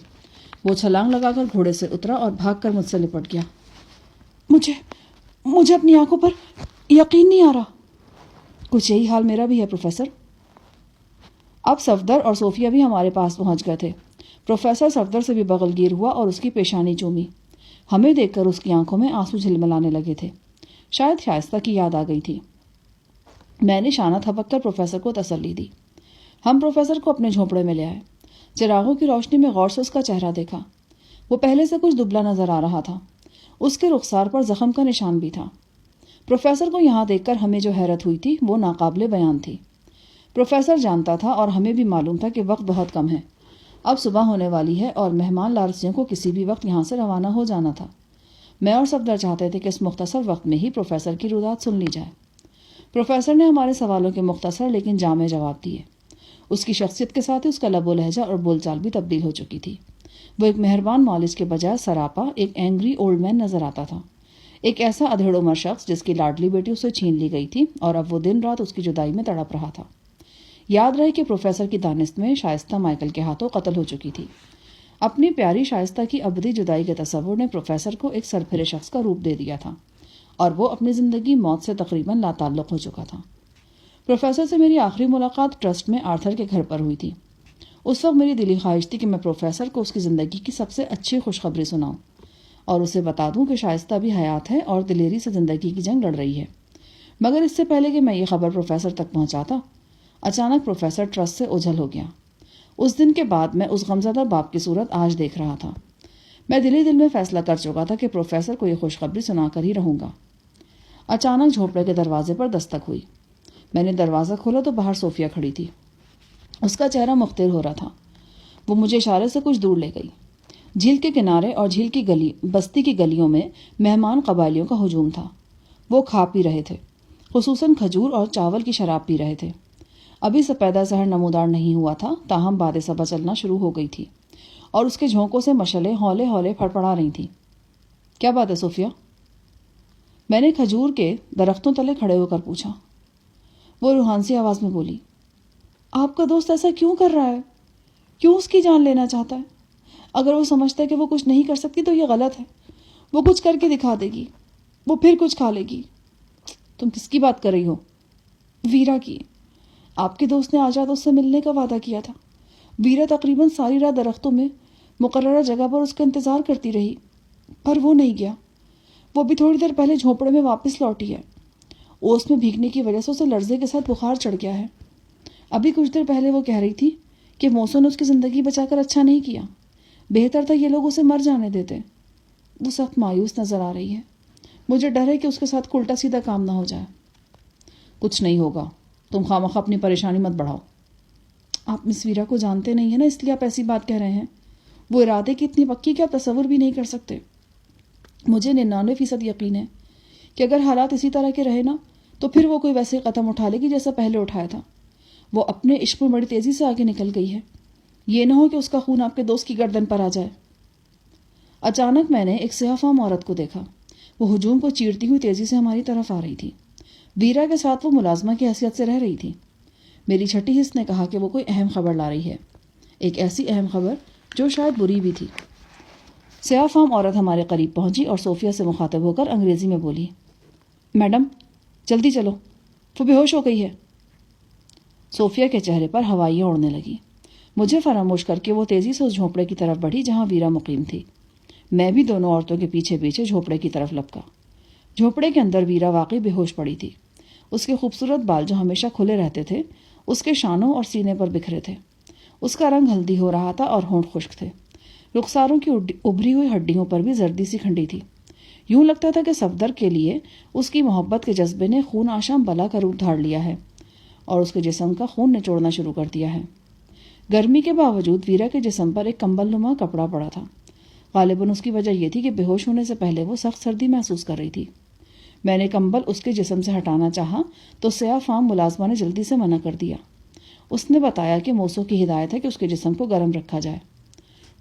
[SPEAKER 1] وہ چھلانگ لگا کر گھوڑے سے اترا اور بھاگ کر مجھ سے لپٹ گیا۔ مجھے اپنی آنکھوں پر یقین نہیں آ رہا۔ کچھ یہی حال میرا بھی ہے پروفیسر۔ اب صفدر اور صوفیہ بھی ہمارے پاس پہنچ گئے تھے۔ پروفیسر صفدر سے بھی بغل گیر ہوا اور اس کی پیشانی چومی۔ ہمیں دیکھ کر اس کی آنکھوں میں آنسو جھلملانے لگے تھے۔ شاید شائستہ کی یاد آ گئی تھی۔ میں نے شانہ تھپک کر پروفیسر کو تسلی دی۔ ہم پروفیسر کو اپنے جھونپڑے میں لے آئے۔ چراغوں کی روشنی میں غور سے اس کا چہرہ دیکھا۔ وہ پہلے سے کچھ دبلا نظر آ رہا تھا۔ اس کے رخسار پر زخم کا نشان بھی تھا۔ پروفیسر کو یہاں دیکھ کر ہمیں جو حیرت ہوئی تھی وہ ناقابل بیان تھی۔ پروفیسر جانتا تھا اور ہمیں بھی معلوم تھا کہ وقت بہت کم ہے، اب صبح ہونے والی ہے اور مہمان لارسیوں کو کسی بھی وقت یہاں سے روانہ ہو جانا تھا۔ میں اور صفدر چاہتے تھے کہ اس مختصر وقت میں ہی پروفیسر کی رودات سن لی جائے۔ پروفیسر نے ہمارے سوالوں کے مختصر لیکن جامع جواب دیے۔ اس کی شخصیت کے ساتھ ہی اس کا لب و لہجہ اور بول چال بھی تبدیل ہو چکی تھی۔ وہ ایک مہربان معالج کے بجائے سراپا ایک اینگری اولڈ مین نظر آتا تھا، ایک ایسا ادھیڑ عمر شخص جس کی لاڈلی بیٹی اسے چھین لی گئی تھی اور اب وہ دن رات اس کی جدائی میں تڑپ رہا تھا۔ یاد رہے کہ پروفیسر کی دانست میں شائستہ مائیکل کے ہاتھوں قتل ہو چکی تھی۔ اپنی پیاری شائستہ کی ابدی جدائی کے تصور نے پروفیسر کو ایک سرپھرے شخص کا روپ دے دیا تھا اور وہ اپنی زندگی موت سے تقریباً لا تعلق ہو چکا تھا۔ پروفیسر سے میری آخری ملاقات ٹرسٹ میں آرتھر کے گھر پر ہوئی تھی۔ اس وقت میری دلی خواہش تھی کہ میں پروفیسر کو اس کی زندگی کی سب سے اچھی خوشخبری سناؤں اور اسے بتا دوں کہ شائستہ بھی حیات ہے اور دلیری سے زندگی کی جنگ لڑ رہی ہے۔ مگر اس سے پہلے کہ میں یہ خبر پروفیسر تک پہنچاتا، اچانک پروفیسر ٹرسٹ سے اوجھل ہو گیا۔ اس دن کے بعد میں اس غمزدہ باپ کی صورت آج دیکھ رہا تھا۔ میں دل ہی دل میں فیصلہ کر چکا تھا کہ پروفیسر کو یہ خوشخبری سنا کر ہی رہوں گا۔ اچانک جھونپڑے کے دروازے پر دستک ہوئی۔ میں نے دروازہ کھولا تو باہر صوفیہ کھڑی تھی۔ اس کا چہرہ مختل ہو رہا تھا۔ وہ مجھے اشارے سے کچھ دور لے گئی۔ جھیل کے کنارے اور جھیل کی بستی کی گلیوں میں مہمان قبائلیوں کا ہجوم تھا۔ وہ کھا پی رہے تھے، خصوصاً کھجور اور چاول کی شراب پی رہے تھے۔ ابھی سپیدہ زہر نمودار نہیں ہوا تھا، تاہم باد صبا چلنا شروع ہو گئی تھی اور اس کے جھونکوں سے مشعلیں ہولے ہولے پھڑپڑا رہی تھیں۔ کیا بات ہے صوفیہ؟ میں نے کھجور کے درختوں تلے کھڑے ہو کر پوچھا۔ وہ روحانسی آواز میں بولی، آپ کا دوست ایسا کیوں کر رہا ہے؟ کیوں اس کی جان لینا چاہتا ہے؟ اگر وہ سمجھتا ہے کہ وہ کچھ نہیں کر سکتی تو یہ غلط ہے۔ وہ کچھ کر کے دکھا دے گی، وہ پھر کچھ کھا لے گی۔ تم کس کی بات کر رہی ہو؟ ویرا کی۔ آپ کے دوست نے آج رات اس سے ملنے کا وعدہ کیا تھا۔ ویرا تقریباً ساری رات درختوں میں مقررہ جگہ پر اس کا انتظار کرتی رہی، پر وہ نہیں گیا۔ وہ بھی تھوڑی دیر پہلے جھونپڑے میں واپس لوٹی ہے۔ اوس میں بھیگنے کی وجہ سے اسے لرزے کے ساتھ بخار چڑھ گیا ہے۔ ابھی کچھ دیر پہلے وہ کہہ رہی تھی کہ موسو نے اس کی زندگی بچا کر اچھا نہیں کیا، بہتر تھا یہ لوگ اسے مر جانے دیتے۔ وہ سخت مایوس نظر آ رہی ہے۔ مجھے ڈر ہے کہ اس کے ساتھ الٹا سیدھا کام نہ ہو جائے۔ کچھ نہیں ہوگا، تم خواہ اپنی پریشانی مت بڑھاؤ۔ آپ مس ویرا کو جانتے نہیں ہیں نا، اس لیے آپ ایسی بات کہہ رہے ہیں۔ وہ ارادے کی اتنی پکی کہ آپ تصور بھی نہیں کر سکتے۔ مجھے 99% یقین ہے کہ اگر حالات اسی طرح کے رہے نا تو پھر وہ کوئی ویسے قدم اٹھا لے گی جیسا پہلے اٹھایا تھا۔ وہ اپنے عشق میں بڑی تیزی سے آگے نکل گئی ہے۔ یہ نہ ہو کہ اس کا خون آپ کے دوست کی گردن پر آ جائے۔ اچانک میں نے ایک سیاہ فام عورت کو دیکھا۔ وہ ہجوم کو چیرتی ہوئی تیزی سے ہماری طرف آ رہی تھی۔ ویرا کے ساتھ وہ ملازمہ کی حیثیت سے رہ رہی تھی۔ میری چھٹی حس نے کہا کہ وہ کوئی اہم خبر لا رہی ہے، ایک ایسی اہم خبر جو شاید بری بھی تھی۔ سیاہ فام عورت ہمارے قریب پہنچی اور صوفیہ سے مخاطب ہو کر انگریزی میں بولی، میڈم جلدی چلو، وہ بے ہوش ہو گئی ہے۔ صوفیہ کے چہرے پر ہوائیاں اڑنے لگی۔ مجھے فراموش کر کے وہ تیزی سے اس جھونپڑے کی طرف بڑھی جہاں ویرا مقیم تھی۔ میں بھی دونوں عورتوں کے پیچھے پیچھے جھونپڑے کی طرف لپکا۔ جھونپڑے کے اندر ویرا واقعی بے ہوش پڑی تھی۔ اس کے خوبصورت بال جو ہمیشہ کھلے رہتے تھے اس کے شانوں اور سینے پر بکھرے تھے۔ اس کا رنگ ہلدی ہو رہا تھا اور ہونٹ خشک تھے۔ رخساروں کی ابھری ہوئی ہڈیوں پر بھی زردی سی کھنڈی تھی۔ یوں لگتا تھا کہ صفدر کے لیے اس کی محبت کے جذبے نے خون آشام بلا کا روپ دھار لیا ہے اور اس کے جسم کا خون نچوڑنا شروع کر دیا ہے۔ گرمی کے باوجود ویرا کے جسم پر ایک کمبل نما کپڑا پڑا تھا۔ غالباً اس کی وجہ یہ تھی کہ بے ہوش ہونے سے پہلے وہ سخت سردی محسوس کر رہی تھی۔ میں نے کمبل اس کے جسم سے ہٹانا چاہا تو سیاہ فام ملازمہ نے جلدی سے منع کر دیا۔ اس نے بتایا کہ موسو کی ہدایت ہے کہ اس کے جسم کو گرم رکھا جائے۔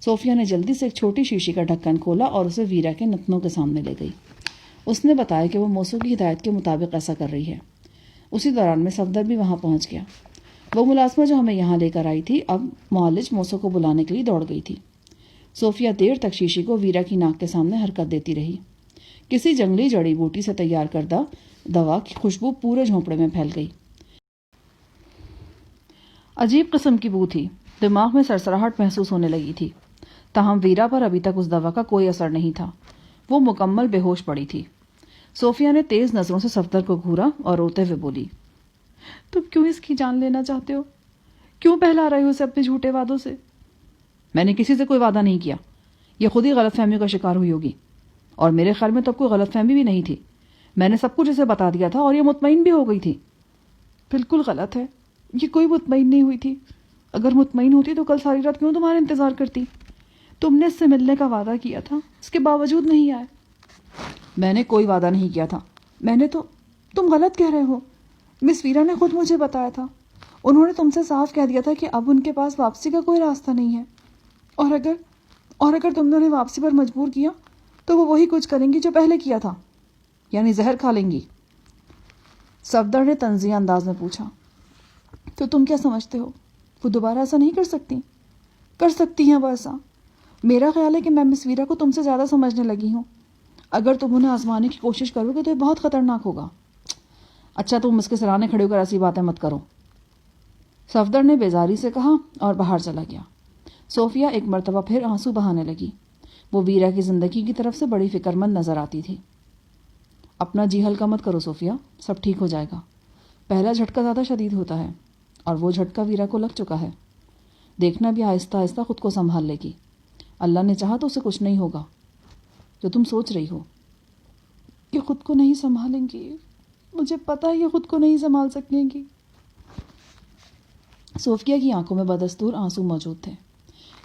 [SPEAKER 1] صوفیہ نے جلدی سے ایک چھوٹی شیشی کا ڈھکن کھولا اور اسے ویرا کے نتنوں کے سامنے لے گئی۔ اس نے بتایا کہ وہ موسو کی ہدایت کے مطابق ایسا کر رہی ہے۔ اسی دوران میں صفدر بھی وہاں پہنچ گیا۔ وہ ملازمہ جو ہمیں یہاں لے کر آئی تھی اب معالج موسو کو بلانے کے لیے دوڑ گئی تھی۔ صوفیہ دیر تک شیشی کو ویرا کی ناک کے سامنے حرکت دیتی رہی۔ کسی جنگلی جڑی بوٹی سے تیار کردہ دوا کی خوشبو پورے جھونپڑے میں پھیل گئی۔ عجیب قسم کی بو تھی، دماغ میں سرسراہٹ محسوس ہونے لگی تھی۔ تاہم ویرا پر ابھی تک اس دوا کا کوئی اثر نہیں تھا۔ وہ مکمل بے ہوش پڑی تھی۔ صوفیہ نے تیز نظروں سے صفدر کو گھورا اور روتے ہوئے بولی، تم کیوں اس کی جان لینا چاہتے ہو؟ کیوں بہلا رہے ہو اسے اپنے جھوٹے وعدوں سے؟ میں نے کسی سے کوئی وعدہ نہیں کیا، یہ خود ہی غلط فہمیوں کا شکار ہوئی ہوگی، اور میرے خیال میں تب کوئی غلط فہمی بھی نہیں تھی۔ میں نے سب کچھ اسے بتا دیا تھا اور یہ مطمئن بھی ہو گئی تھی۔ بالکل غلط ہے، یہ کوئی مطمئن نہیں ہوئی تھی. اگر مطمئن ہوتی تو کل ساری رات کیوں تمہارا انتظار کرتی؟ تم نے اس سے ملنے کا وعدہ کیا تھا، اس کے باوجود نہیں آئے. میں نے کوئی وعدہ نہیں کیا تھا. میں نے تو... تم غلط کہہ رہے ہو. مس ویرا نے خود مجھے بتایا تھا. انہوں نے تم سے صاف کہہ دیا تھا کہ اب ان کے پاس واپسی کا کوئی راستہ نہیں ہے، اور اگر تم نے انہیں واپسی پر مجبور کیا تو وہ وہی کچھ کریں گی جو پہلے کیا تھا، یعنی زہر کھا لیں گی. صفدر نے طنزیہ انداز میں پوچھا. تو تم کیا سمجھتے ہو وہ دوبارہ ایسا نہیں کر سکتی؟ کر سکتی ہیں وہ ایسا. میرا خیال ہے کہ میں مس ویرا کو تم سے زیادہ سمجھنے لگی ہوں. اگر تم انہیں آزمانے کی کوشش کرو گے تو یہ بہت خطرناک ہوگا. اچھا تم اس کے سرانے کھڑے ہو کر ایسی باتیں مت کرو، صفدر نے بیزاری سے کہا اور باہر چلا گیا. صوفیہ ایک مرتبہ پھر آنسو بہانے لگی. وہ ویرا کی زندگی کی طرف سے بڑی فکر مند نظر آتی تھی. اپنا جی ہلکا مت کرو صوفیہ، سب ٹھیک ہو جائے گا. پہلا جھٹکا زیادہ شدید ہوتا ہے اور وہ جھٹکا ویرا کو لگ چکا ہے. دیکھنا بھی آہستہ آہستہ خود کو سنبھال لے گی. اللہ نے چاہا تو اسے کچھ نہیں ہوگا. جو تم سوچ رہی ہو کہ خود کو نہیں سنبھالیں گی، مجھے پتا ہے یہ خود کو نہیں سنبھال سکیں گی. صوفیہ کی آنکھوں میں بدستور آنسو موجود تھے.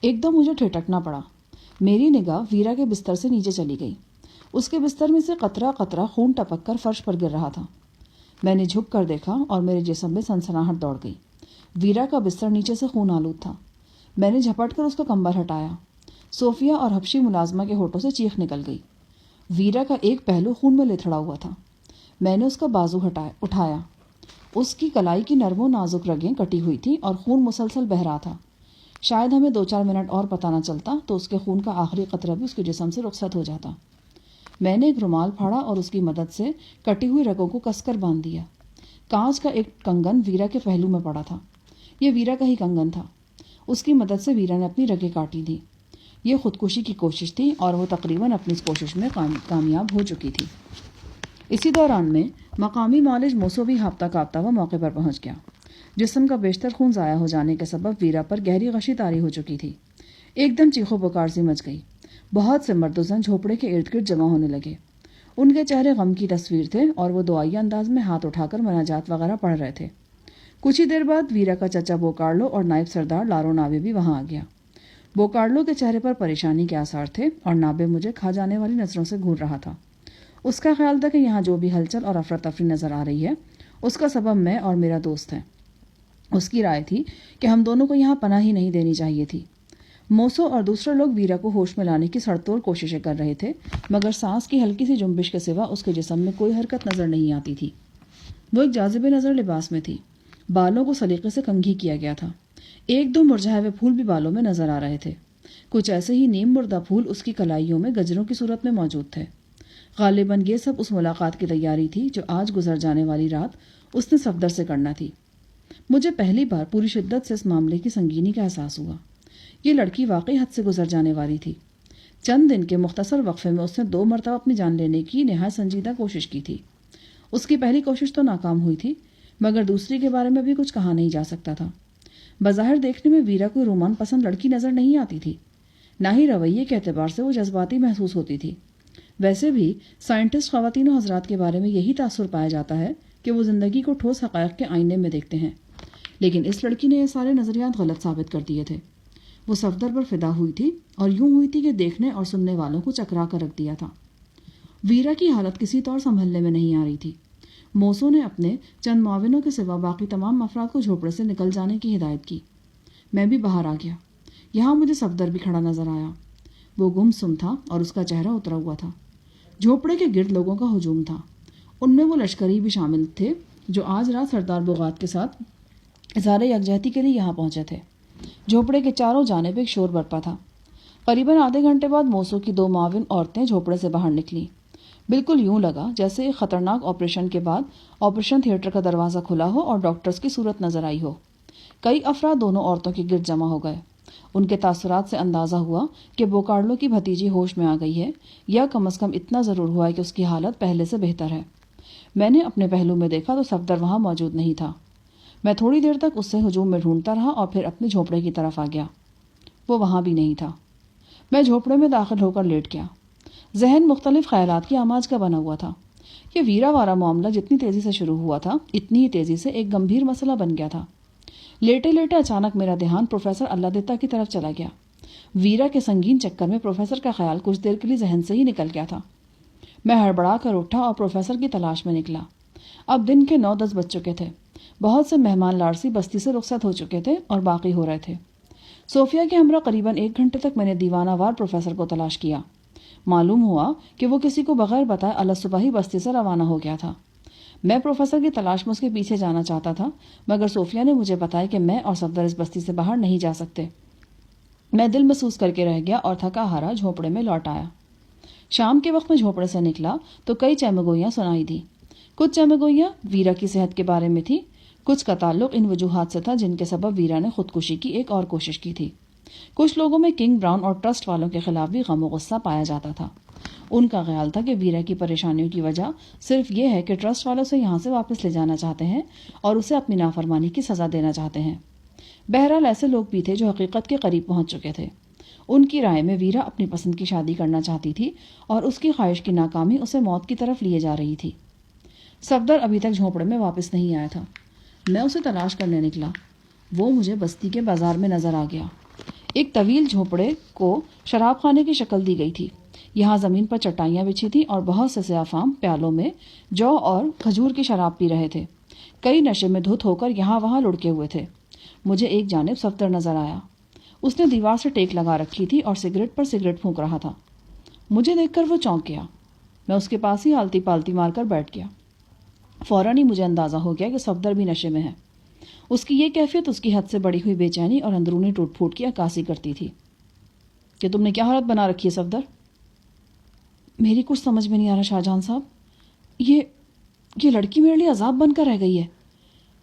[SPEAKER 1] ایک دم مجھے ٹھٹکنا پڑا. میری نگاہ ویرا کے بستر سے نیچے چلی گئی. اس کے بستر میں سے قطرہ قطرہ خون ٹپک کر فرش پر گر رہا تھا. میں نے جھک کر دیکھا اور میرے جسم میں سنسناہٹ دوڑ گئی. ویرا کا بستر نیچے سے خون آلود تھا. میں نے جھپٹ کر اس کا کمبل ہٹایا. صوفیہ اور حبشی ملازمہ کے ہونٹوں سے چیخ نکل گئی. ویرا کا ایک پہلو خون میں لتھڑا ہوا تھا. میں نے اس کا بازو اٹھایا. اس کی کلائی کی نرم و نازک رگیں کٹی ہوئی تھیں اور خون مسلسل بہہ رہا تھا. شاید ہمیں 2-4 منٹ اور پتہ نہ چلتا تو اس کے خون کا آخری قطرہ بھی اس کے جسم سے رخصت ہو جاتا. میں نے ایک رومال پھاڑا اور اس کی مدد سے کٹی ہوئی رگوں کو کس کر باندھ دیا. کانچ کا ایک کنگن ویرا کے پہلو میں پڑا تھا. یہ ویرا کا ہی کنگن تھا. اس کی مدد سے ویرا نے اپنی رگیں کاٹی تھیں. یہ خودکشی کی کوشش تھی اور وہ تقریباً اپنی اس کوشش میں کامیاب ہو چکی تھی. اسی دوران میں مقامی معالج موسو بھی ہاپتا کاپتا وہ موقع پر پہنچ گیا. جسم کا بیشتر خون ضائع ہو جانے کے سبب ویرا پر گہری غشی طاری ہو چکی تھی. ایک دم چیخو پکار سی مچ گئی. بہت سے مرد و زن جھوپڑے کے ارد گرد جمع ہونے لگے. ان کے چہرے غم کی تصویر تھے اور وہ دعائیہ انداز میں ہاتھ اٹھا کر مناجات وغیرہ پڑھ رہے تھے. کچھ ہی دیر بعد ویرا کا چچا بوکارلو اور نائب سردار لارو نابے بھی وہاں آ گیا. بوکارلو کے چہرے پر پریشانی کے آثار تھے اور نابے مجھے کھا جانے والی نظروں سے گھور رہا تھا. اس کا خیال تھا کہ یہاں جو بھی ہلچل اور افراتفری نظر آ رہی ہے اس کا سبب میں اور میرا دوست ہے. اس کی رائے تھی کہ ہم دونوں کو یہاں پناہ ہی نہیں دینی چاہیے تھی. موسو اور دوسرے لوگ ویرا کو ہوش میں لانے کی سڑتوڑ کوششیں کر رہے تھے، مگر سانس کی ہلکی سی جنبش کے سوا اس کے جسم میں کوئی حرکت نظر نہیں آتی تھی. وہ ایک جاذب نظر لباس میں تھی. بالوں کو سلیقے سے کنگھی کیا گیا تھا. 1-2 مرجھائے ہوئے پھول بھی بالوں میں نظر آ رہے تھے. کچھ ایسے ہی نیم مردہ پھول اس کی کلائیوں میں گجروں کی صورت میں موجود تھے. غالباً یہ سب اس ملاقات کی تیاری تھی جو آج گزر جانے والی رات اس نے صفدر سے کرنا تھی. مجھے پہلی بار پوری شدت سے اس معاملے کی سنگینی کا احساس ہوا. یہ لڑکی واقعی حد سے گزر جانے والی تھی. چند دن کے مختصر وقفے میں اس نے 2 مرتبہ اپنی جان لینے کی نہایت سنجیدہ کوشش کی تھی. اس کی پہلی کوشش تو ناکام ہوئی تھی، مگر دوسری کے بارے میں بھی کچھ کہا نہیں جا سکتا تھا. بظاہر دیکھنے میں ویرا کوئی رومان پسند لڑکی نظر نہیں آتی تھی، نہ ہی رویے کے اعتبار سے وہ جذباتی محسوس ہوتی تھی. ویسے بھی سائنٹسٹ خواتین و حضرات کے بارے میں یہی تاثر پایا جاتا ہے کہ وہ زندگی کو ٹھوس حقائق کے آئینے میں دیکھتے ہیں. لیکن اس لڑکی نے یہ سارے نظریات غلط ثابت کر دیے تھے. وہ صفدر پر فدا ہوئی تھی اور یوں ہوئی تھی کہ دیکھنے اور سننے والوں کو چکرا کر رکھ دیا تھا. ویرا کی حالت کسی طور سنبھلنے میں نہیں آ رہی تھی. موسو نے اپنے چند معاونوں کے سوا باقی تمام افراد کو جھوپڑے سے نکل جانے کی ہدایت کی. میں بھی باہر آ گیا. یہاں مجھے صفدر بھی کھڑا نظر آیا. وہ گم سم تھا اور اس کا چہرہ اترا ہوا تھا. جھوپڑے کے گرد لوگوں کا ہجوم تھا. ان میں وہ لشکری بھی شامل تھے جو آج رات سردار بغات کے ساتھ اظہار یکجہتی کے لیے یہاں پہنچے تھے. جھوپڑے کے چاروں جانب ایک شور برپا تھا. قریباً آدھے گھنٹے بعد موسو کی 2 معاون عورتیں جھوپڑے سے باہر نکلیں. بالکل یوں لگا جیسے ایک خطرناک آپریشن کے بعد آپریشن تھیٹر کا دروازہ کھلا ہو اور ڈاکٹرز کی صورت نظر آئی ہو. کئی افراد دونوں عورتوں کے گرد جمع ہو گئے. ان کے تاثرات سے اندازہ ہوا کہ بوکارلو کی بھتیجی ہوش میں آ گئی ہے، یا کم از کم اتنا ضرور ہوا ہے کہ اس کی حالت پہلے سے بہتر ہے. میں نے اپنے پہلو میں دیکھا تو صفدر وہاں موجود نہیں تھا. میں تھوڑی دیر تک اس سے ہجوم میں ڈھونڈتا رہا اور پھر اپنے جھوپڑے کی طرف آ گیا. وہ وہاں بھی نہیں تھا. میں جھوپڑے میں داخل ہو کر لیٹ گیا. ذہن مختلف خیالات کی آماج کا بنا ہوا تھا. یہ ویرا وارا معاملہ جتنی تیزی سے شروع ہوا تھا اتنی ہی تیزی سے ایک گمبھیر مسئلہ بن گیا تھا. لیٹے لیٹے اچانک میرا دھیان پروفیسر اللہ دتا کی طرف چلا گیا۔ ویرا کے سنگین چکر میں پروفیسر کا خیال کچھ دیر کے لیے ذہن سے ہی نکل گیا تھا۔ میں ہڑبڑا کر اٹھا اور پروفیسر کی تلاش میں نکلا۔ اب دن کے 9-10 بج چکے تھے۔ بہت سے مہمان لارسی بستی سے رخصت ہو چکے تھے اور باقی ہو رہے تھے۔ صوفیہ کے ہمراہ قریباً 1 گھنٹے تک میں نے دیوانہ وار پروفیسر کو تلاش کیا۔ معلوم ہوا کہ وہ کسی کو بغیر بتائے اللہ صبح ہی بستی سے روانہ ہو گیا تھا۔ میں پروفیسر کی تلاش میں اس کے پیچھے جانا چاہتا تھا، مگر صوفیہ نے مجھے بتایا کہ میں اور صفدر اس بستی سے باہر نہیں جا سکتے۔ میں دل محسوس کر کے رہ گیا اور تھکا ہارا جھونپڑے میں لوٹ آیا۔ شام کے وقت میں جھونپڑے سے نکلا تو کئی چیمگوئیاں سنائی دی۔ کچھ چیمگوئیاں ویرا کی صحت کے بارے میں تھی، کچھ کا تعلق ان وجوہات سے تھا جن کے سبب ویرا نے خودکشی کی ایک اور کوشش کی تھی۔ کچھ لوگوں میں کنگ براؤن اور ٹرسٹ والوں کے خلاف بھی غم و غصہ پایا جاتا تھا۔ ان کا خیال تھا کہ ویرا کی پریشانیوں کی وجہ صرف یہ ہے کہ ٹرسٹ والوں سے یہاں سے واپس لے جانا چاہتے ہیں اور اسے اپنی نافرمانی کی سزا دینا چاہتے ہیں۔ بہرحال ایسے لوگ بھی تھے جو حقیقت کے قریب پہنچ چکے تھے۔ ان کی رائے میں ویرا اپنی پسند کی شادی کرنا چاہتی تھی اور اس کی خواہش کی ناکامی اسے موت کی طرف لیے جا رہی تھی۔ صفدر ابھی تک جھونپڑے میں واپس نہیں آیا تھا۔ میں اسے تلاش کرنے نکلا۔ وہ مجھے بستی کے بازار میں نظر آ گیا۔ ایک طویل جھونپڑے کو شراب خانے کی شکل دی گئی تھی۔ یہاں زمین پر چٹائیاں بچھی تھیں اور بہت سے سیاہ فام پیالوں میں جو اور کھجور کی شراب پی رہے تھے۔ کئی نشے میں دھت ہو کر یہاں وہاں لڑکے ہوئے تھے۔ مجھے ایک جانب صفدر نظر آیا۔ اس نے دیوار سے ٹیک لگا رکھی تھی اور سگریٹ پر سگریٹ پھونک رہا تھا۔ مجھے دیکھ کر وہ چونک گیا۔ میں اس کے پاس ہی آلتی پالتی مار کر بیٹھ گیا۔ فوراً ہی مجھے اندازہ ہو گیا کہ صفدر بھی نشے میں ہے۔ اس کی یہ کیفیت اس کی حد سے بڑی ہوئی بے چینی اور اندرونی ٹوٹ پھوٹ کی عکاسی کرتی تھی۔ کہ تم نے کیا حالت بنا رکھی ہے صفدر؟ میری کچھ سمجھ میں نہیں آ رہا شاہجہاں صاحب۔ یہ لڑکی میرے لیے عذاب بن کر رہ گئی ہے۔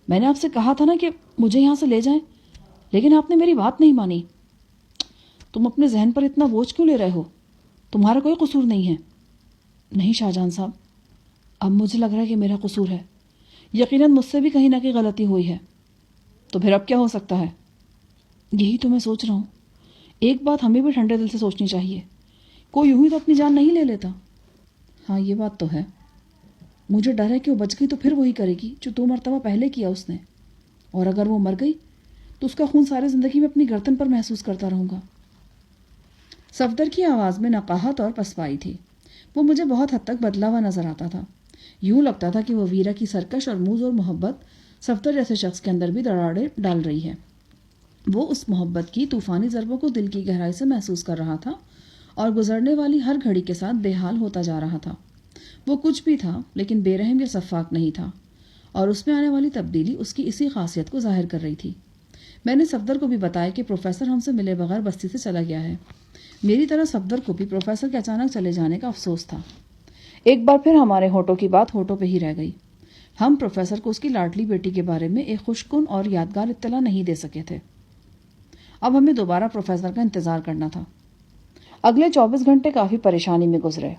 [SPEAKER 1] میں نے آپ سے کہا تھا نا کہ مجھے یہاں سے لے جائیں، لیکن آپ نے میری بات نہیں مانی۔ تم اپنے ذہن پر اتنا بوجھ کیوں لے رہے ہو؟ تمہارا کوئی قصور نہیں ہے۔ نہیں شاہجہاں صاحب، اب مجھے لگ رہا ہے کہ میرا قصور ہے۔ یقیناً مجھ سے بھی کہیں نہ کہیں غلطی ہوئی ہے۔ تو پھر اب کیا ہو سکتا ہے؟ یہی تو میں سوچ رہا ہوں۔ ایک بات ہمیں بھی ٹھنڈے دل سے سوچنی چاہیے، کوئی یوں ہی تو اپنی جان نہیں لے لیتا۔ ہاں یہ بات تو ہے۔ مجھے ڈر ہے کہ وہ بچ گئی تو پھر وہی کرے گی جو 2 مرتبہ پہلے کیا اس نے، اور اگر وہ مر گئی تو اس کا خون ساری زندگی میں اپنی گردن پر محسوس کرتا رہوں گا۔ صفدر کی آواز میں نقاہت اور پسپائی تھی۔ وہ مجھے بہت حد تک بدلا ہوا نظر آتا تھا۔ یوں لگتا تھا کہ وہ ویرا کی سرکش اور موز اور محبت صفدر جیسے شخص کے اندر بھی دراڑیں ڈال رہی ہے۔ وہ اس محبت کی طوفانی ضربوں کو دل کی گہرائی سے محسوس کر رہا تھا اور گزرنے والی ہر گھڑی کے ساتھ بے حال ہوتا جا رہا تھا۔ وہ کچھ بھی تھا لیکن بے رحم یا شفاق نہیں تھا، اور اس میں آنے والی تبدیلی اس کی اسی خاصیت کو ظاہر کر رہی تھی۔ میں نے صفدر کو بھی بتایا کہ پروفیسر ہم سے ملے بغیر بستی سے چلا گیا ہے۔ میری طرح صفدر کو بھی پروفیسر کے اچانک چلے جانے کا افسوس تھا۔ ایک بار پھر ہمارے ہونٹوں کی بات ہونٹوں پہ ہی رہ گئی۔ ہم پروفیسر کو اس کی لاڈلی بیٹی کے بارے میں ایک خوشکن اور یادگار اطلاع نہیں دے سکے تھے۔ اب ہمیں دوبارہ پروفیسر کا انتظار کرنا تھا۔ اگلے 24 گھنٹے کافی پریشانی میں گزرے۔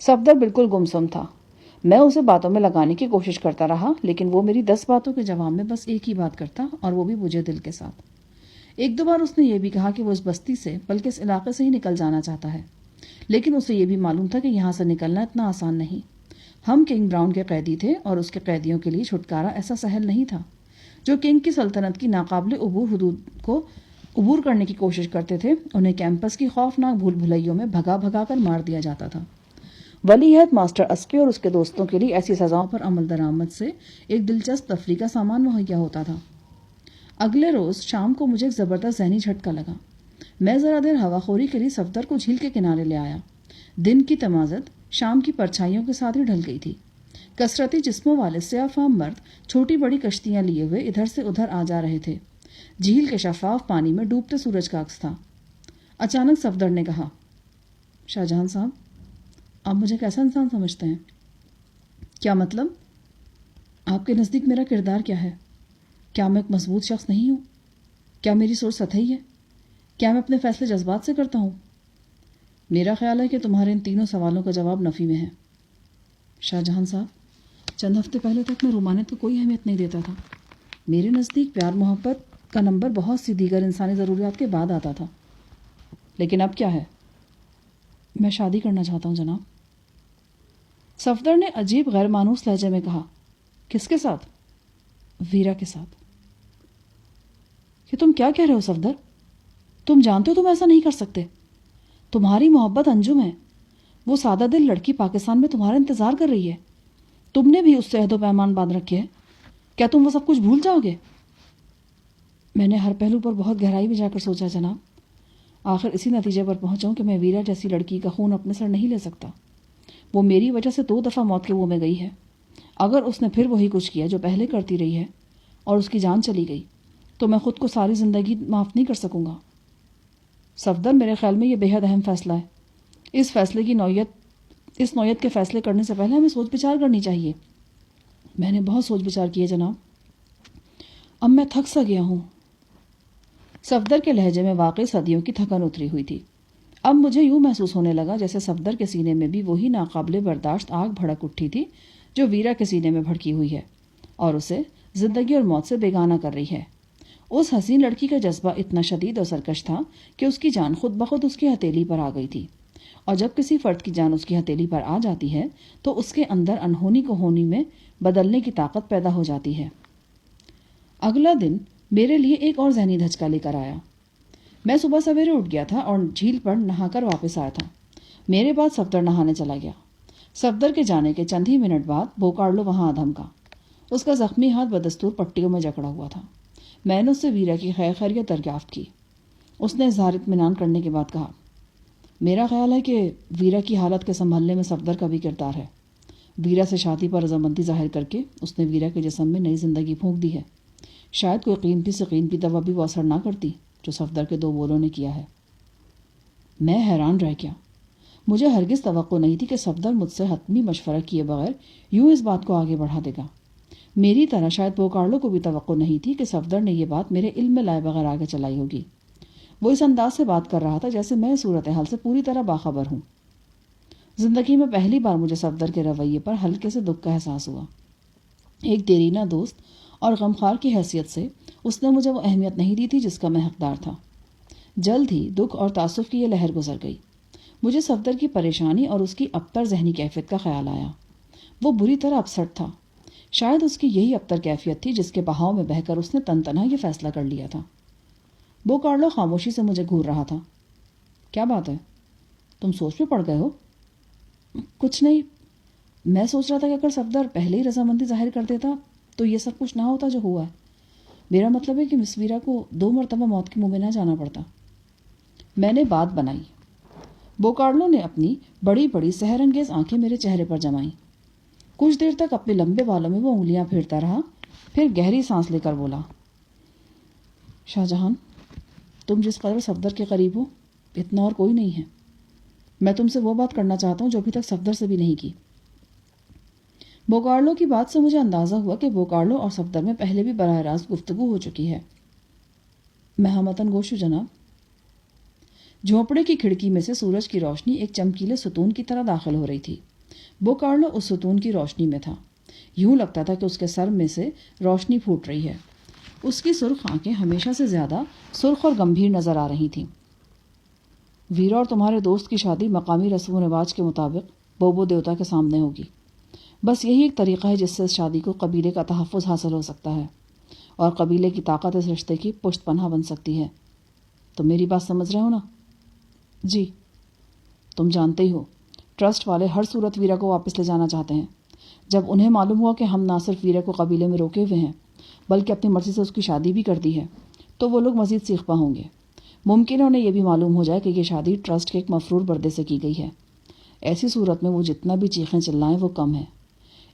[SPEAKER 1] صفدر بالکل گمسم تھا۔ میں اسے باتوں میں لگانے کی کوشش کرتا رہا، لیکن وہ میری 10 باتوں کے جواب میں بس ایک ہی بات کرتا، اور وہ بھی بجھے دل کے ساتھ۔ 1-2 بار اس نے یہ بھی کہا کہ وہ اس بستی سے بلکہ اس علاقے سے ہی نکل جانا چاہتا ہے، لیکن اسے یہ بھی معلوم تھا کہ یہاں سے نکلنا اتنا آسان نہیں۔ ہم کنگ براؤن کے قیدی تھے اور اس کے قیدیوں کے لیے چھٹکارا ایسا سہل نہیں تھا۔ جو کنگ کی سلطنت کی ناقابل عبور حدود کو عبور کرنے کی کوشش کرتے تھے، انہیں کیمپس کی خوفناک بھول بھلائیوں میں بھگا بھگا کر مار دیا جاتا تھا۔ ولی عہد ماسٹر اسکی اور اس کے دوستوں کے لیے ایسی سزاؤں پر عمل درآمد سے ایک دلچسپ تفریح کا سامان مہیا ہوتا تھا۔ اگلے روز شام کو مجھے ایک زبردست ذہنی جھٹکا لگا۔ میں ذرا دیر ہوا خوری کے لیے صفدر کو جھیل کے کنارے لے آیا۔ دن کی تمازت شام کی پرچھائیوں کے ساتھ ہی ڈھل گئی تھی۔ کثرتی جسموں والے سیاہ فام مرد چھوٹی بڑی کشتیاں لیے ہوئے ادھر سے ادھر آ جا رہے تھے۔ جھیل کے شفاف پانی میں ڈوبتے سورج کا عکس تھا۔ اچانک صفدر نے کہا، شاہجہاں صاحب، آپ مجھے کیسا انسان سمجھتے ہیں؟ کیا مطلب؟ آپ کے نزدیک میرا کردار کیا ہے؟ کیا میں ایک مضبوط شخص نہیں ہوں؟ کیا میری سوچ سطحی ہے؟ کیا میں اپنے فیصلے جذبات سے کرتا ہوں؟ میرا خیال ہے کہ تمہارے ان تینوں سوالوں کا جواب نفی میں ہے۔ شاہجہاں صاحب، چند ہفتے پہلے تک میں رومانیت کو کوئی اہمیت نہیں دیتا تھا۔ میرے نزدیک پیار محبت کا نمبر بہت سی دیگر انسانی ضروریات کے بعد آتا تھا۔ لیکن اب کیا ہے؟ میں شادی کرنا چاہتا ہوں جناب۔ صفدر نے عجیب غیر مانوس لہجے میں کہا، کس کے ساتھ؟ ویرا کے ساتھ۔ کہ تم کیا کہہ رہے ہو صفدر؟ تم جانتے ہو تم ایسا نہیں کر سکتے. تمہاری محبت انجم ہے. وہ سادہ دل لڑکی پاکستان میں تمہارا انتظار کر رہی ہے. تم نے بھی اس سے عہد و پیمان باندھ رکھے ہے. کیا تم وہ سب کچھ بھول جاؤ گے؟ میں نے ہر پہلو پر بہت گہرائی میں جا کر سوچا جناب. آخر اسی نتیجے پر پہنچا کہ میں ویرا جیسی لڑکی کا خون اپنے سر نہیں لے سکتا. وہ میری وجہ سے 2 دفعہ موت کے منہ میں گئی ہے. اگر اس نے پھر وہی کچھ کیا جو پہلے کرتی رہی ہے اور اس کی جان چلی گئی تو میں خود کو ساری زندگی معاف نہیں کر سکوں گا. صفدر، میرے خیال میں یہ بے حد اہم فیصلہ ہے. اس نوعیت کے فیصلے کرنے سے پہلے ہمیں سوچ بچار کرنی چاہیے. میں نے بہت سوچ بچار کیے جناب. اب میں تھک سا گیا ہوں. صفدر کے لہجے میں واقعی صدیوں کی تھکن اتری ہوئی تھی. اب مجھے یوں محسوس ہونے لگا جیسے صفدر کے سینے میں بھی وہی ناقابل برداشت آگ بھڑک اٹھی تھی جو ویرا کے سینے میں بھڑکی ہوئی ہے اور اسے زندگی اور موت سے بیگانہ کر رہی ہے. اس حسین لڑکی کا جذبہ اتنا شدید اور سرکش تھا کہ اس کی جان خود بخود اس کی ہتھیلی پر آ گئی تھی. اور جب کسی فرد کی جان اس کی ہتھیلی پر آ جاتی ہے تو اس کے اندر انہونی کو ہونی میں بدلنے کی طاقت پیدا ہو جاتی ہے. اگلا دن میرے لیے ایک اور ذہنی دھچکا لے کر آیا. میں صبح سویرے اٹھ گیا تھا اور جھیل پر نہا کر واپس آیا تھا. میرے بعد صفدر نہانے چلا گیا. صفدر کے جانے کے چند ہی منٹ بعد بوکارلو وہاں آ دھمکا. اس کا زخمی ہاتھ بدستور پٹیوں میں جکڑا ہوا تھا. میں نے اس سے ویرا کی خیر خیریت دریافت کی. اس نے اظہار اطمینان کرنے کے بعد کہا، میرا خیال ہے کہ ویرا کی حالت کے سنبھلنے میں صفدر کا بھی کردار ہے. ویرا سے شادی پر رضامندی ظاہر کر کے اس نے ویرا کے جسم میں نئی زندگی پھونک دی ہے. شاید کوئی قیمتی سے قیمتی دوا بھی وہ اثر نہ کرتی جو صفدر کے 2 بولوں نے کیا ہے. میں حیران رہ گیا. مجھے ہرگز توقع نہیں تھی کہ صفدر مجھ سے حتمی مشورہ کیے بغیر یوں اس بات کو آگے بڑھا دے گا. میری طرح شاید بوکارلو کو بھی توقع نہیں تھی کہ صفدر نے یہ بات میرے علم میں لائے بغیر آگے چلائی ہوگی. وہ اس انداز سے بات کر رہا تھا جیسے میں صورتحال سے پوری طرح باخبر ہوں. زندگی میں پہلی بار مجھے صفدر کے رویے پر ہلکے سے دکھ کا احساس ہوا. ایک دیرینہ دوست اور غمخوار کی حیثیت سے اس نے مجھے وہ اہمیت نہیں دی تھی جس کا میں حقدار تھا. جلد ہی دکھ اور تعصب کی یہ لہر گزر گئی. مجھے صفدر کی پریشانی اور اس کی ابتر ذہنی کیفیت کا خیال آیا. وہ بری طرح اپسٹ تھا. شاید اس کی یہی ابتر کیفیت تھی جس کے بہاؤ میں بہہ کر اس نے تن تنہا یہ فیصلہ کر لیا تھا. بوکارلو خاموشی سے مجھے گھور رہا تھا. کیا بات ہے؟ تم سوچ میں پڑ گئے ہو؟ کچھ نہیں. میں سوچ رہا تھا کہ اگر صفدر پہلے ہی رضامندی ظاہر کر دیتا تو یہ سب کچھ نہ ہوتا جو ہوا ہے. میرا مطلب ہے کہ مس ویرا کو 2 مرتبہ موت کے منہ میں نہ جانا پڑتا. میں نے بات بنائی. بوکارلو نے اپنی بڑی بڑی سحر انگیز آنکھیں میرے چہرے پر جمائیں. کچھ دیر تک اپنے لمبے بالوں میں وہ انگلیاں پھیرتا رہا. پھر گہری سانس لے کر بولا، شاہ جہان، تم جس قدر صفدر کے قریب ہو اتنا اور کوئی نہیں ہے. میں تم سے وہ بات کرنا چاہتا ہوں جو ابھی تک صفدر سے بھی نہیں کی. بوکارلو کی بات سے مجھے اندازہ ہوا کہ بوکارلو اور صفدر میں پہلے بھی براہ راست گفتگو ہو چکی ہے. میں ہمتن گوش ہوں جناب. جھونپڑے کی کھڑکی میں سے سورج کی روشنی ایک چمکیلے ستون کی طرح داخل ہو رہی تھی. بوکارلو اس ستون کی روشنی میں تھا. یوں لگتا تھا کہ اس کے سر میں سے روشنی پھوٹ رہی ہے. اس کی سرخ آنکھیں ہمیشہ سے زیادہ سرخ اور گمبھیر نظر آ رہی تھیں. ویرا اور تمہارے دوست کی شادی مقامی رسم و رواج کے مطابق بوبو دیوتا کے سامنے ہوگی. بس یہی ایک طریقہ ہے جس سے اس شادی کو قبیلے کا تحفظ حاصل ہو سکتا ہے اور قبیلے کی طاقت اس رشتے کی پشت پناہ بن سکتی ہے. تم میری بات سمجھ رہے ہو نا؟ جی. تم جانتے ہی ہو ٹرسٹ والے ہر صورت ویرا کو واپس لے جانا چاہتے ہیں. جب انہیں معلوم ہوا کہ ہم نہ صرف ویرا کو قبیلے میں روکے ہوئے ہیں بلکہ اپنی مرضی سے اس کی شادی بھی کر دی ہے تو وہ لوگ مزید سیخ پا ہوں گے. ممکن ہے انہیں یہ بھی معلوم ہو جائے کہ یہ شادی ٹرسٹ کے ایک مفرور پردے سے کی گئی ہے. ایسی صورت میں وہ جتنا بھی چیخیں چلائیں وہ کم ہے.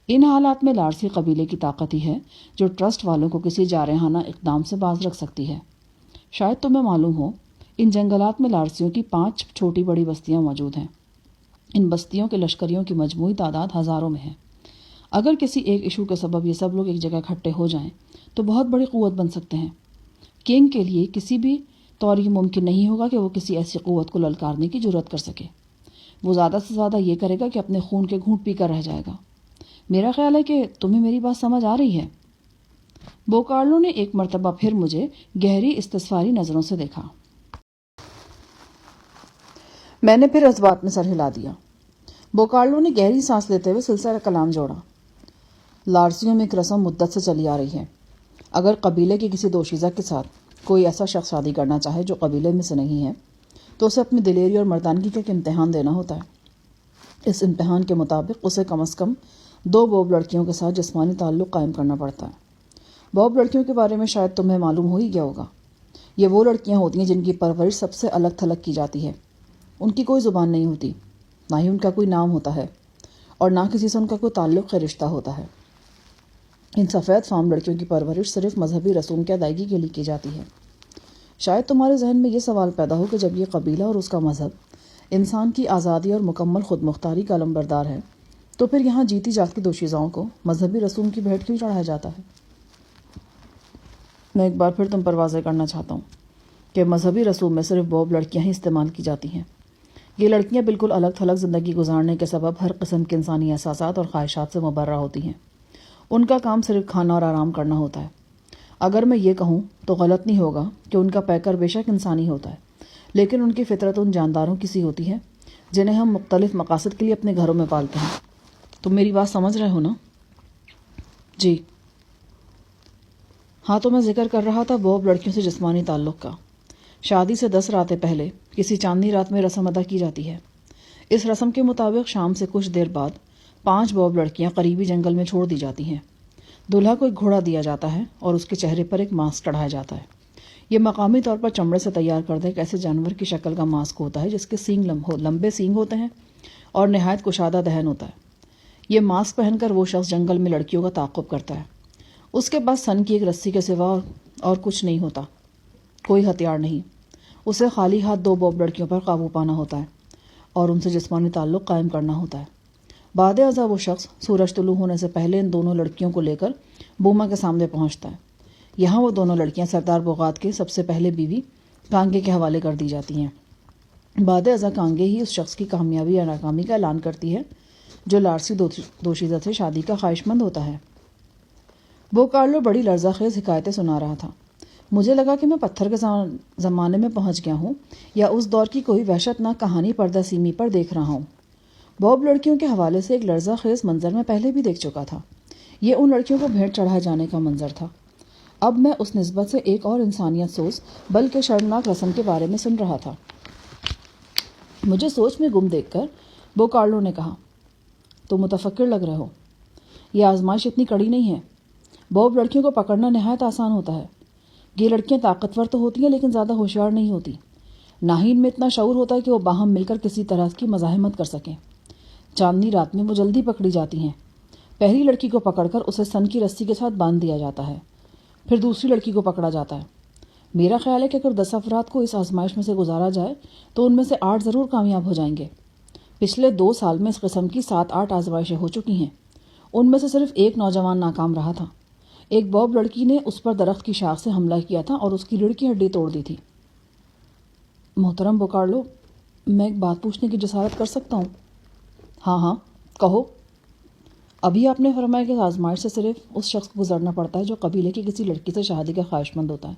[SPEAKER 1] ان حالات میں لارسی قبیلے کی طاقت ہی ہے جو ٹرسٹ والوں کو کسی جارحانہ اقدام سے باز رکھ سکتی ہے. شاید تمہیں معلوم ہو ان جنگلات میں لارسیوں کی 5 چھوٹی بڑی بستیاں موجود ہیں. ان بستیوں کے لشکریوں کی مجموعی تعداد ہزاروں میں ہے. اگر کسی ایک ایشو کے سبب یہ سب لوگ ایک جگہ اکٹھے ہو جائیں تو بہت بڑی قوت بن سکتے ہیں. کنگ کے لیے کسی بھی طور یہ ممکن نہیں ہوگا کہ وہ کسی ایسی قوت کو للکارنے کی جرات کر سکے. وہ زیادہ سے زیادہ یہ کرے گا کہ اپنے خون کے گھونٹ پی کر رہ جائے گا. میرا خیال ہے کہ تمہیں میری بات سمجھ آ رہی ہے. بوکارلو نے ایک مرتبہ پھر مجھے گہری استفساری نظروں سے دیکھا. میں نے پھر اس بات میں سر ہلا دیا. بوکارلو نے گہری سانس لیتے ہوئے سلسلہ کلام جوڑا. لارسیوں میں ایک رسم مدت سے چلی آ رہی ہے. اگر قبیلے کی کسی دوشیزہ کے ساتھ کوئی ایسا شخص شادی کرنا چاہے جو قبیلے میں سے نہیں ہے تو اسے اپنی دلیری اور مردانگی کا ایک امتحان دینا ہوتا ہے۔ اس امتحان کے مطابق اسے کم از کم 2 بوب لڑکیوں کے ساتھ جسمانی تعلق قائم کرنا پڑتا ہے۔ بوب لڑکیوں کے بارے میں شاید تمہیں معلوم ہو ہی گیا ہوگا۔ یہ وہ لڑکیاں ہوتی ہیں جن کی پرورش سب سے الگ تھلگ کی جاتی ہے۔ ان کی کوئی زبان نہیں ہوتی، نہ ہی ان کا کوئی نام ہوتا ہے، اور نہ کسی سے ان کا کوئی تعلق یا رشتہ ہوتا ہے۔ ان سفید فام لڑکیوں کی پرورش صرف مذہبی رسوم کی ادائیگی کے لیے کی جاتی ہے۔ شاید تمہارے ذہن میں یہ سوال پیدا ہو کہ جب یہ قبیلہ اور اس کا مذہب انسان کی آزادی اور مکمل خود مختاری کا علمبردار ہے تو پھر یہاں جیتی جاگتی دوشیزاؤں کو مذہبی رسوم کی بھیٹ کیوں چڑھایا جاتا ہے؟ میں ایک بار پھر تم پر واضح کرنا چاہتا ہوں کہ مذہبی رسوم میں صرف بوب لڑکیاں ہی استعمال کی جاتی ہیں۔ یہ لڑکیاں بالکل الگ تھلگ زندگی گزارنے کے سبب ہر قسم کے انسانی احساسات اور خواہشات سے مبرہ ہوتی ہیں۔ ان کا کام صرف کھانا اور آرام کرنا ہوتا ہے۔ اگر میں یہ کہوں تو غلط نہیں ہوگا کہ ان کا پیکر بے شک انسانی ہوتا ہے، لیکن ان کی فطرت ان جانداروں کی سی ہوتی ہے جنہیں ہم مختلف مقاصد کے لیے اپنے گھروں میں پالتے ہیں۔ تم میری بات سمجھ رہے ہو نا؟ جی ہاں، تو میں ذکر کر رہا تھا بوب لڑکیوں سے جسمانی تعلق کا۔ شادی سے 10 راتیں پہلے کسی چاندنی رات میں رسم ادا کی جاتی ہے۔ اس رسم کے مطابق شام سے کچھ دیر بعد 5 بوب لڑکیاں قریبی جنگل میں چھوڑ دی جاتی ہیں۔ دولہا کو ایک گھوڑا دیا جاتا ہے اور اس کے چہرے پر ایک ماسک چڑھایا جاتا ہے۔ یہ مقامی طور پر چمڑے سے تیار کردہ ایک ایسے جانور کی شکل کا ماسک ہوتا ہے جس کے لمبے سینگ ہوتے ہیں اور نہایت کشادہ دہن ہوتا ہے۔ یہ ماسک پہن کر وہ شخص جنگل میں لڑکیوں کا تعاقب کرتا ہے۔ اس کے پاس سن کی ایک رسی کے سوا اور کچھ نہیں ہوتا، کوئی ہتھیار نہیں۔ اسے خالی ہاتھ 2 بوب لڑکیوں پر قابو پانا ہوتا ہے اور ان سے جسمانی تعلق قائم کرنا ہوتا ہے۔ بعد ازاں وہ شخص سورج طلوع ہونے سے پہلے ان دونوں لڑکیوں کو لے کر بوما کے سامنے پہنچتا ہے۔ یہاں وہ دونوں لڑکیاں سردار بغات کے سب سے پہلے بیوی کانگے کے حوالے کر دی جاتی ہیں۔ بعد ازاں کانگے ہی اس شخص کی کامیابی یا ناکامی کا اعلان کرتی ہے جو لارسی دوشیزہ سے شادی کا خواہش مند ہوتا ہے۔ بوکارلو بڑی لرزہ خیز حکایتیں سنا رہا تھا۔ مجھے لگا کہ میں پتھر کے زمانے میں پہنچ گیا ہوں یا اس دور کی کوئی وحشتناک کہانی پردہ سیمی پر دیکھ رہا ہوں۔ بوب لڑکیوں کے حوالے سے ایک لرزہ خیز منظر میں پہلے بھی دیکھ چکا تھا۔ یہ ان لڑکیوں کو بھیٹ چڑھائے جانے کا منظر تھا۔ اب میں اس نسبت سے ایک اور انسانیت سوز بلکہ شرمناک رسم کے بارے میں سن رہا تھا۔ مجھے سوچ میں گم دیکھ کر بوکارلو نے کہا، تو متفکر لگ رہے ہو۔ یہ آزمائش اتنی کڑی نہیں ہے۔ بوب لڑکیوں کو پکڑنا نہایت آسان ہوتا ہے۔ یہ لڑکیاں طاقتور تو ہوتی ہیں لیکن زیادہ ہوشیار نہیں ہوتی۔ نہ ہی ان میں اتنا شعور ہوتا ہے کہ وہ باہم مل کر کسی طرح کی مزاحمت کر سکیں۔ چاندنی رات میں وہ جلدی پکڑی جاتی ہیں۔ پہلی لڑکی کو پکڑ کر اسے سن کی رسی کے ساتھ باندھ دیا جاتا ہے، پھر دوسری لڑکی کو پکڑا جاتا ہے۔ میرا خیال ہے کہ اگر 10 افراد کو اس آزمائش میں سے گزارا جائے تو ان میں سے 8 ضرور کامیاب ہو جائیں گے۔ پچھلے 2 سال میں اس قسم کی 7-8 آزمائشیں ہو چکی ہیں۔ ان میں سے صرف ایک نوجوان ناکام رہا تھا۔ ایک بوب لڑکی نے اس پر درخت کی شاخ سے حملہ کیا تھا اور اس کی ریڑھ کی ہڈی توڑ دی تھی۔ محترم بوکارلو، میں ایک بات پوچھنے کی جسارت کر سکتا ہوں؟ ہاں کہو۔ ابھی آپ نے فرمایا کہ آزمائش سے صرف اس شخص کو گزرنا پڑتا ہے جو قبیلے کی کسی لڑکی سے شادی کا خواہش مند ہوتا ہے۔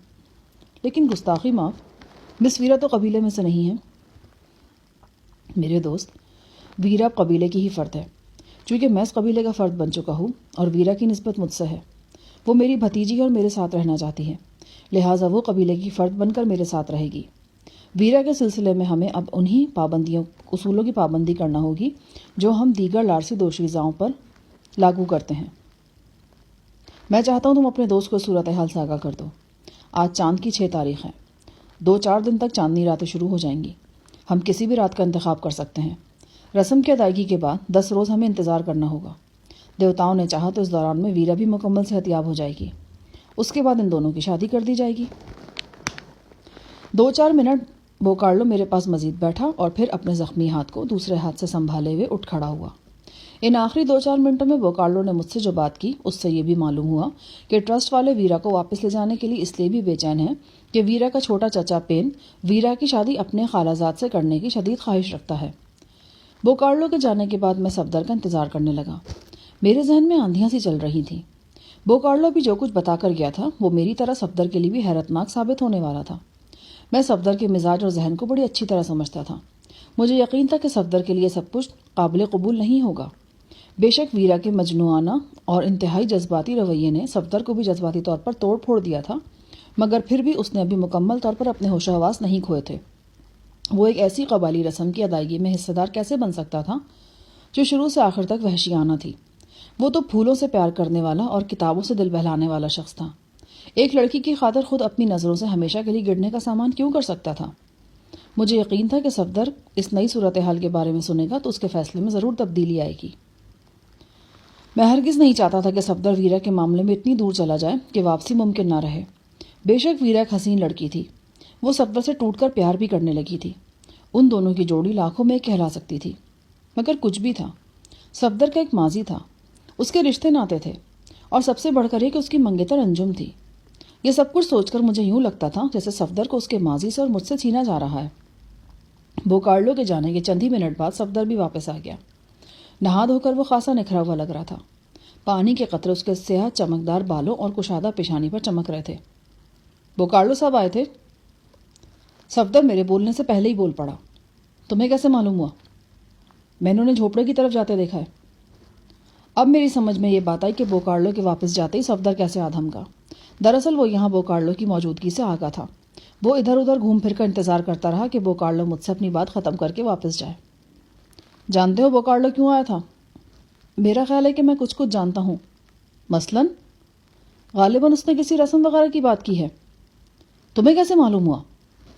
[SPEAKER 1] لیکن گستاخی معاف، مس ویرا تو قبیلے میں سے نہیں ہے۔ میرے دوست، ویرا اب قبیلے کی ہی فرد ہے۔ چونکہ میں اس قبیلے کا فرد بن چکا ہوں اور ویرا کی نسبت مجھ سے ہے، وہ میری بھتیجی اور میرے ساتھ رہنا چاہتی ہے، لہٰذا وہ قبیلے کی فرد بن کر میرے ساتھ رہے گی۔ ویرا کے سلسلے میں ہمیں اب انہی اصولوں کی پابندی کرنا ہوگی جو ہم دیگر لارسی دوشیزاؤں پر لاگو کرتے ہیں۔ میں چاہتا ہوں تم اپنے دوست کو صورتحال سے آگاہ کر دو۔ آج چاند کی 6 تاریخ ہے۔ 2-4 دن تک چاندنی راتیں شروع ہو جائیں گی۔ ہم کسی بھی رات کا انتخاب کر سکتے ہیں۔ رسم کی ادائیگی کے بعد 10 روز ہمیں انتظار کرنا ہوگا۔ دیوتاؤں نے چاہا تو اس دوران میں ویرا بھی مکمل صحتیاب ہو جائے گی۔ اس کے بعد ان دونوں کی شادی کر دی جائے گی۔ 2-4 منٹ بوکارلو میرے پاس مزید بیٹھا اور پھر اپنے زخمی ہاتھ کو دوسرے ہاتھ سے سنبھالے ہوئے اٹھ کھڑا ہوا۔ ان آخری 2-4 منٹوں میں بوکارلو نے مجھ سے جو بات کی اس سے یہ بھی معلوم ہوا کہ ٹرسٹ والے ویرا کو واپس لے جانے کے لیے اس لیے بھی بے چین ہیں کہ ویرا کا چھوٹا چچا پین ویرا کی شادی اپنے خالازاد سے کرنے کی شدید خواہش رکھتا ہے۔ بوکارلو کے جانے کے بعد میں صفدر کا انتظار کرنے لگا۔ میرے ذہن میں آندھیاں سی چل رہی تھیں۔ بوکارلو بھی جو کچھ بتا کر گیا تھا وہ میری طرح صفدر کے لیے بھی حیرتناک ثابت ہونے والا تھا۔ میں صفدر کے مزاج اور ذہن کو بڑی اچھی طرح سمجھتا تھا۔ مجھے یقین تھا کہ صفدر کے لیے سب کچھ قابل قبول نہیں ہوگا۔ بے شک ویرا کے مجنونانہ اور انتہائی جذباتی رویے نے صفدر کو بھی جذباتی طور پر توڑ پھوڑ دیا تھا، مگر پھر بھی اس نے ابھی مکمل طور پر اپنے ہوش و حواس نہیں کھوئے تھے۔ وہ ایک ایسی قبائلی رسم کی ادائیگی میں حصہ دار کیسے بن سکتا تھا جو شروع سے آخر تک وحشیانہ تھی؟ وہ تو پھولوں سے پیار کرنے والا اور کتابوں سے دل بہلانے والا شخص تھا۔ ایک لڑکی کی خاطر خود اپنی نظروں سے ہمیشہ کے لیے گرنے کا سامان کیوں کر سکتا تھا؟ مجھے یقین تھا کہ صفدر اس نئی صورتحال کے بارے میں سنے گا تو اس کے فیصلے میں ضرور تبدیلی آئے گی۔ میں ہرگز نہیں چاہتا تھا کہ صفدر ویرا کے معاملے میں اتنی دور چلا جائے کہ واپسی ممکن نہ رہے۔ بے شک ویرا ایک حسین لڑکی تھی۔ وہ صفدر سے ٹوٹ کر پیار بھی کرنے لگی تھی۔ ان دونوں کی جوڑی لاکھوں میں کہلا سکتی تھی۔ مگر کچھ بھی تھا، صفدر کا ایک ماضی تھا، اس کے رشتے ناتے تھے، اور سب سے بڑھ کر یہ کہ اس کی منگیتر انجم تھی۔ یہ سب کچھ سوچ کر مجھے یوں لگتا تھا جیسے صفدر کو اس کے ماضی سے اور مجھ سے چھینا جا رہا ہے۔ بوکارلو کے جانے کے چند ہی منٹ بعد صفدر بھی واپس آ گیا۔ نہا دھو کر وہ خاصا نکھرا ہوا لگ رہا تھا۔ پانی کے قطرے اس کے سیاہ چمکدار بالوں اور کشادہ پیشانی پر چمک رہے تھے۔ بوکارلو صاحب آئے تھے؟ صفدر میرے بولنے سے پہلے ہی بول پڑا۔ تمہیں کیسے معلوم ہوا؟ میں نے انہیں جھوپڑے کی طرف جاتے دیکھا ہے۔ اب میری سمجھ میں یہ بات آئی کہ بوکارلو کے واپس جاتے ہی صفدر کیسے آ دھمکا۔ دراصل وہ یہاں بوکارلو کی موجودگی سے آگاہ تھا۔ وہ ادھر ادھر گھوم پھر کر انتظار کرتا رہا کہ بوکارلو مجھ سے اپنی بات ختم کر کے واپس جائے۔ جانتے ہو بوکارلو کیوں آیا تھا؟ میرا خیال ہے کہ میں کچھ جانتا ہوں۔ مثلاً؟ غالباً اس نے کسی رسم وغیرہ کی بات کی ہے۔ تمہیں کیسے معلوم ہوا؟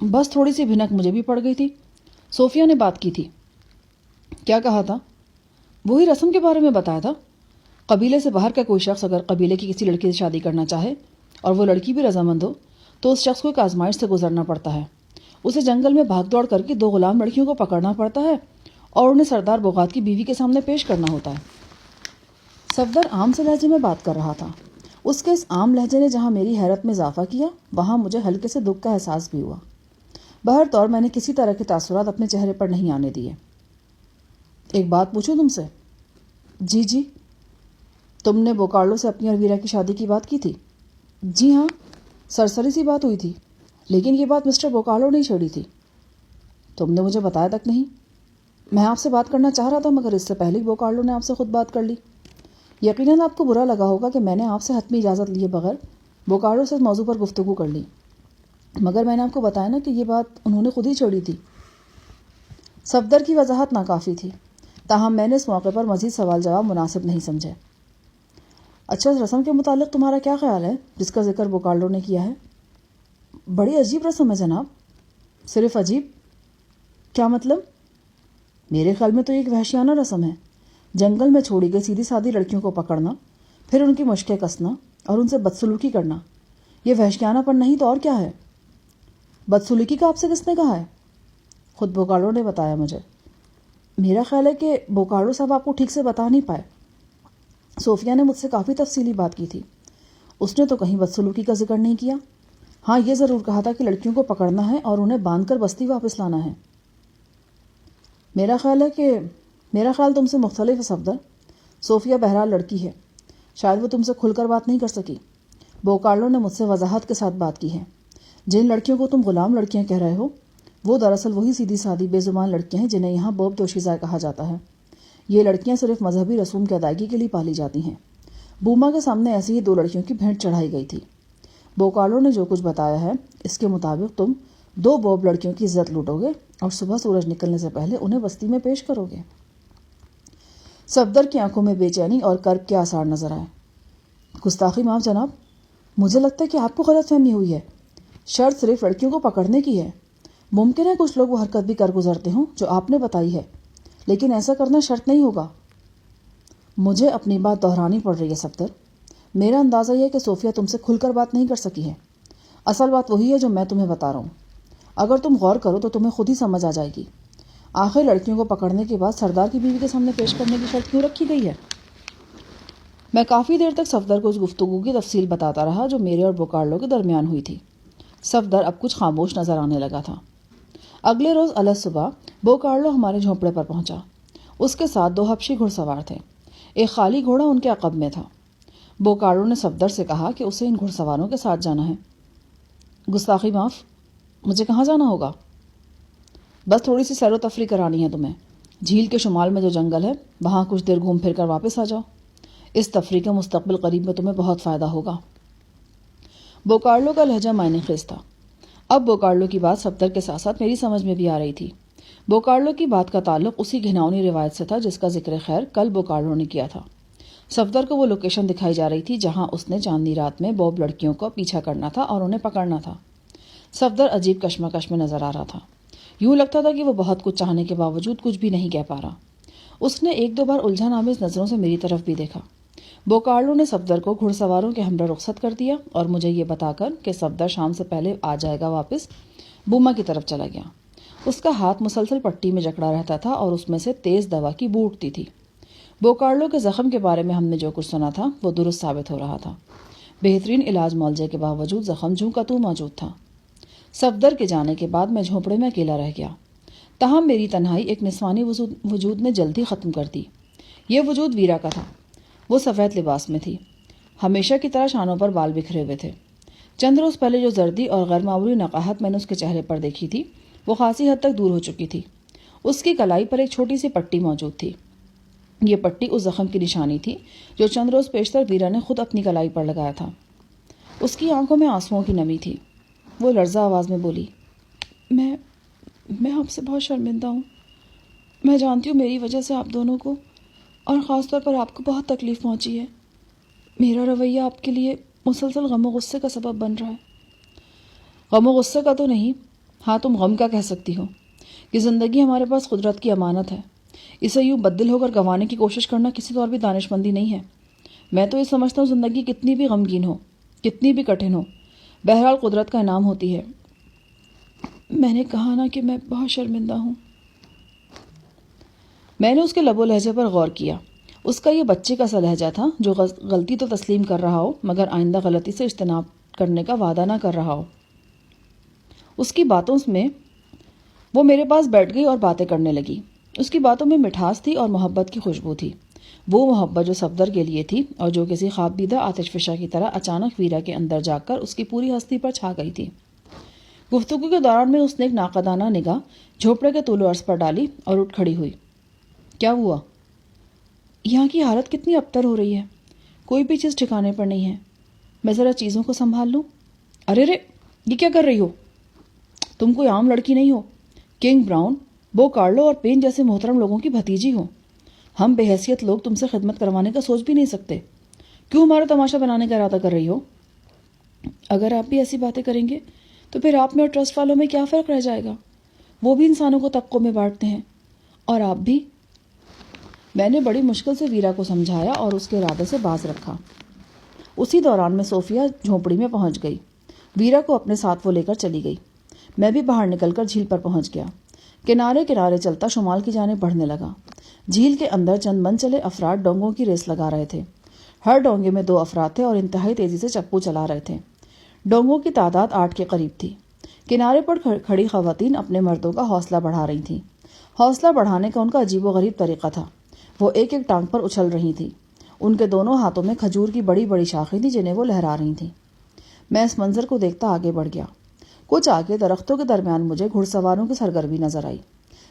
[SPEAKER 1] بس تھوڑی سی بھنک مجھے بھی پڑ گئی تھی۔ صوفیہ نے بات کی تھی۔ کیا کہا تھا؟ وہی رسم کے بارے میں بتایا تھا۔ قبیلے سے باہر کا کوئی شخص اگر قبیلے کی کسی لڑکی سے شادی کرنا چاہے اور وہ لڑکی بھی رضامند ہو تو اس شخص کو ایک آزمائش سے گزرنا پڑتا ہے۔ اسے جنگل میں بھاگ دوڑ کر کے 2 غلام لڑکیوں کو پکڑنا پڑتا ہے اور انہیں سردار بغات کی بیوی کے سامنے پیش کرنا ہوتا ہے۔ صفدر عام سے لہجے میں بات کر رہا تھا۔ اس کے اس عام لہجے نے جہاں میری حیرت میں اضافہ کیا وہاں مجھے ہلکے سے دکھ کا احساس بھی ہوا۔ بہرطور میں نے کسی طرح کے تاثرات اپنے چہرے پر نہیں آنے دیے۔ ایک بات پوچھوں تم سے؟ جی۔ تم نے بوکارلو سے اپنی اور ویرا کی شادی کی بات کی تھی؟ جی ہاں، سرسری سی بات ہوئی تھی، لیکن یہ بات مسٹر بوکارلو نے چھیڑی تھی۔ تم نے مجھے بتایا تک نہیں۔ میں آپ سے بات کرنا چاہ رہا تھا مگر اس سے پہلے ہی بوکارلو نے آپ سے خود بات کر لی۔ یقیناً آپ کو برا لگا ہوگا کہ میں نے آپ سے حتمی اجازت لیے بغیر بوکارلو سے اس موضوع پر گفتگو کر لی، مگر میں نے آپ کو بتایا نا کہ یہ بات انہوں نے خود ہی چھیڑی تھی۔ صفدر کی وضاحت ناکافی تھی، تاہم میں نے اس موقع پر مزید سوال جواب مناسب نہیں سمجھے۔ اچھا، اس رسم کے متعلق تمہارا کیا خیال ہے جس کا ذکر بوکارلو نے کیا ہے؟ بڑی عجیب رسم ہے جناب۔ صرف عجیب؟ کیا مطلب؟ میرے خیال میں تو یہ ایک وحشیانہ رسم ہے۔ جنگل میں چھوڑی گئی سیدھی سادھی لڑکیوں کو پکڑنا، پھر ان کی مشقیں کسنا اور ان سے بدسلوکی کرنا، یہ وحشیانہ پر نہیں تو اور کیا ہے؟ بدسلوکی کا آپ سے کس نے کہا ہے؟ خود بوکارلو نے بتایا مجھے۔ میرا خیال ہے کہ بوکارلو صاحب آپ کو ٹھیک سے بتا نہیں پائے۔ صوفیہ نے مجھ سے کافی تفصیلی بات کی تھی، اس نے تو کہیں بدسلوکی کا ذکر نہیں کیا۔ ہاں، یہ ضرور کہا تھا کہ لڑکیوں کو پکڑنا ہے اور انہیں باندھ کر بستی واپس لانا ہے۔ میرا خیال تم سے مختلف ہے صفدر۔ صوفیہ بہرحال لڑکی ہے، شاید وہ تم سے کھل کر بات نہیں کر سکی۔ بوکارلو نے مجھ سے وضاحت کے ساتھ بات کی ہے۔ جن لڑکیوں کو تم غلام لڑکیاں کہہ رہے ہو وہ دراصل وہی سیدھی سادھی بے زبان لڑکیاں ہیں جنہیں یہاں بوب دوشیزہ کہا جاتا ہے۔ یہ لڑکیاں صرف مذہبی رسوم کی ادائیگی کے لیے پالی جاتی ہیں۔ بوما کے سامنے ایسی ہی 2 لڑکیوں کی بھینٹ چڑھائی گئی تھی۔ بوکارلو نے جو کچھ بتایا ہے اس کے مطابق تم 2 بوب لڑکیوں کی عزت لوٹو گے اور صبح سورج نکلنے سے پہلے انہیں بستی میں پیش کرو گے۔ صفدر کی آنکھوں میں بے چینی اور کرب کے آثار نظر آئے۔ گستاخی معاف جناب، مجھے لگتا ہے کہ آپ کو غلط فہمی ہوئی ہے۔ شرط صرف لڑکیوں کو پکڑنے کی ہے۔ ممکن ہے کچھ لوگ وہ حرکت بھی کر گزرتے ہوں جو آپ نے بتائی ہے، لیکن ایسا کرنا شرط نہیں ہوگا۔ مجھے اپنی بات دہرانی پڑ رہی ہے صفدر۔ میرا اندازہ یہ ہے کہ صوفیہ تم سے کھل کر بات نہیں کر سکی ہے۔ اصل بات وہی ہے جو میں تمہیں بتا رہا ہوں۔ اگر تم غور کرو تو تمہیں خود ہی سمجھ آ جائے گی۔ آخر لڑکیوں کو پکڑنے کے بعد سردار کی بیوی کے سامنے پیش کرنے کی شرط کیوں رکھی گئی ہے؟ میں کافی دیر تک صفدر کو اس گفتگو کی تفصیل بتاتا رہا جو میرے اور بوکارلو کے درمیان ہوئی تھی۔ صفدر اب کچھ خاموش نظر آنے لگا تھا۔ اگلے روز الگ صبح بوکارلو ہمارے جھونپڑے پر پہنچا۔ اس کے ساتھ 2 حبشی گھڑ سوار تھے۔ ایک خالی گھوڑا ان کے عقب میں تھا۔ بوکارلو نے صفدر سے کہا کہ اسے ان گھڑ سواروں کے ساتھ جانا ہے۔ گستاخی معاف، مجھے کہاں جانا ہوگا؟ بس تھوڑی سی سیر و تفریح کرانی ہے تمہیں۔ جھیل کے شمال میں جو جنگل ہے وہاں کچھ دیر گھوم پھر کر واپس آ جاؤ۔ اس تفریح کے مستقبل قریب میں تمہیں بہت فائدہ ہوگا۔ بوکارلو کا لہجہ معنی خیز تھا۔ اب بوکارلو کی بات صفدر کے ساتھ ساتھ میری سمجھ میں بھی آ رہی تھی۔ بوکارلو کی بات کا تعلق اسی گھناؤنی روایت سے تھا جس کا ذکر خیر کل بوکارلو نے کیا تھا۔ صفدر کو وہ لوکیشن دکھائی جا رہی تھی جہاں اس نے چاندنی رات میں بوب لڑکیوں کو پیچھا کرنا تھا اور انہیں پکڑنا تھا۔ صفدر عجیب کشمکش میں نظر آ رہا تھا۔ یوں لگتا تھا کہ وہ بہت کچھ چاہنے کے باوجود کچھ بھی نہیں کہہ پا رہا۔ اس نے ایک دو بار الجھن آمیز نظروں سے میری طرف بھی دیکھا۔ بوکارلو نے صفدر کو گھڑ سواروں کے ہمراہ رخصت کر دیا اور مجھے یہ بتا کر کہ صفدر شام سے پہلے آ جائے گا واپس، بوما کی طرف چلا گیا۔ اس کا ہاتھ مسلسل پٹی میں جکڑا رہتا تھا اور اس میں سے تیز دوا کی بو اٹھتی تھی۔ بوکارلو کے زخم کے بارے میں ہم نے جو کچھ سنا تھا وہ درست ثابت ہو رہا تھا۔ بہترین علاج معالجے کے باوجود زخم جوں کا توں موجود تھا۔ صفدر کے جانے کے بعد میں جھونپڑے میں اکیلا رہ گیا۔ تاہم میری تنہائی ایک نسوانی وجود نے جلدی ختم کر دی۔ یہ وجود ویرا کا تھا۔ وہ سفید لباس میں تھی، ہمیشہ کی طرح شانوں پر بال بکھرے ہوئے تھے۔ چند روز پہلے جو زردی اور غیر معمولی نقاہت میں نے اس کے چہرے پر دیکھی تھی وہ خاصی حد تک دور ہو چکی تھی۔ اس کی کلائی پر ایک چھوٹی سی پٹی موجود تھی۔ یہ پٹی اس زخم کی نشانی تھی جو چند روز پیشتر ویرا نے خود اپنی کلائی پر لگایا تھا۔ اس کی آنکھوں میں آنسوؤں کی نمی تھی۔ وہ لرزہ آواز میں بولی، میں آپ سے بہت شرمندہ ہوں۔ میں جانتی ہوں میری وجہ سے آپ دونوں کو اور خاص طور پر آپ کو بہت تکلیف پہنچی ہے۔ میرا رویہ آپ کے لیے مسلسل غم و غصے کا سبب بن رہا ہے۔ غم و غصے کا تو نہیں، ہاں تم غم کا کہہ سکتی ہو۔ یہ زندگی ہمارے پاس قدرت کی امانت ہے، اسے یوں بدل ہو کر گنوانے کی کوشش کرنا کسی طور بھی دانش مندی نہیں ہے۔ میں تو یہ سمجھتا ہوں زندگی کتنی بھی غمگین ہو، کتنی بھی کٹھن ہو، بہرحال قدرت کا انعام ہوتی ہے۔ میں نے کہا نا کہ میں بہت شرمندہ ہوں۔ میں نے اس کے لب و لہجے پر غور کیا۔ اس کا یہ بچے کا سا لہجہ تھا جو غلطی تو تسلیم کر رہا ہو مگر آئندہ غلطی سے اجتناب کرنے کا وعدہ نہ کر رہا ہو۔ اس کی باتوں میں وہ میرے پاس بیٹھ گئی اور باتیں کرنے لگی۔ اس کی باتوں میں مٹھاس تھی اور محبت کی خوشبو تھی، وہ محبت جو صفدر کے لیے تھی اور جو کسی خواب دیدہ آتش فشاں کی طرح اچانک ویرا کے اندر جا کر اس کی پوری ہستی پر چھا گئی تھی۔ گفتگو کے دوران میں اس نے ایک ناقدانہ نگاہ جھوپڑے کے طول و عرض پر ڈالی اور اٹھ کھڑی ہوئی۔ کیا ہوا؟ یہاں کی حالت کتنی ابتر ہو رہی ہے، کوئی بھی چیز ٹھکانے پر نہیں ہے۔ میں ذرا چیزوں کو سنبھال لوں۔ ارے یہ کیا کر رہی ہو؟ تم کوئی عام لڑکی نہیں ہو، کنگ براؤن، بوکارلو اور پین جیسے محترم لوگوں کی بھتیجی ہو۔ ہم بے حیثیت لوگ تم سے خدمت کروانے کا سوچ بھی نہیں سکتے، کیوں ہمارا تماشا بنانے کا ارادہ کر رہی ہو؟ اگر آپ بھی ایسی باتیں کریں گے تو پھر آپ میں اور ٹرسٹ والوں میں کیا فرق رہ جائے گا؟ وہ بھی انسانوں کو طبقوں میں بانٹتے ہیں اور آپ بھی۔ میں نے بڑی مشکل سے ویرا کو سمجھایا اور اس کے ارادے سے باز رکھا۔ اسی دوران میں صوفیہ جھونپڑی میں پہنچ گئی۔ ویرا کو اپنے ساتھ وہ لے کر چلی گئی۔ میں بھی باہر نکل کر جھیل پر پہنچ گیا۔ کنارے کنارے چلتا شمال کی جانب بڑھنے لگا۔ جھیل کے اندر چند من چلے افراد ڈونگوں کی ریس لگا رہے تھے۔ ہر ڈونگے میں 2 افراد تھے اور انتہائی تیزی سے چپو چلا رہے تھے۔ ڈونگوں کی تعداد 8 کے قریب تھی۔ کنارے پر کھڑی خواتین اپنے مردوں کا حوصلہ بڑھا رہی تھیں۔ حوصلہ بڑھانے کا ان کا عجیب و غریب طریقہ تھا۔ وہ ایک ایک ٹانگ پر اچھل رہی تھیں۔ ان کے دونوں ہاتھوں میں کھجور کی بڑی بڑی شاخیں تھیں جنہیں وہ لہرا رہی تھیں۔ میں اس منظر کو دیکھتا آگے بڑھ گیا۔ کچھ آگے درختوں کے درمیان مجھے گھڑ سواروں کی سرگرمی نظر آئی۔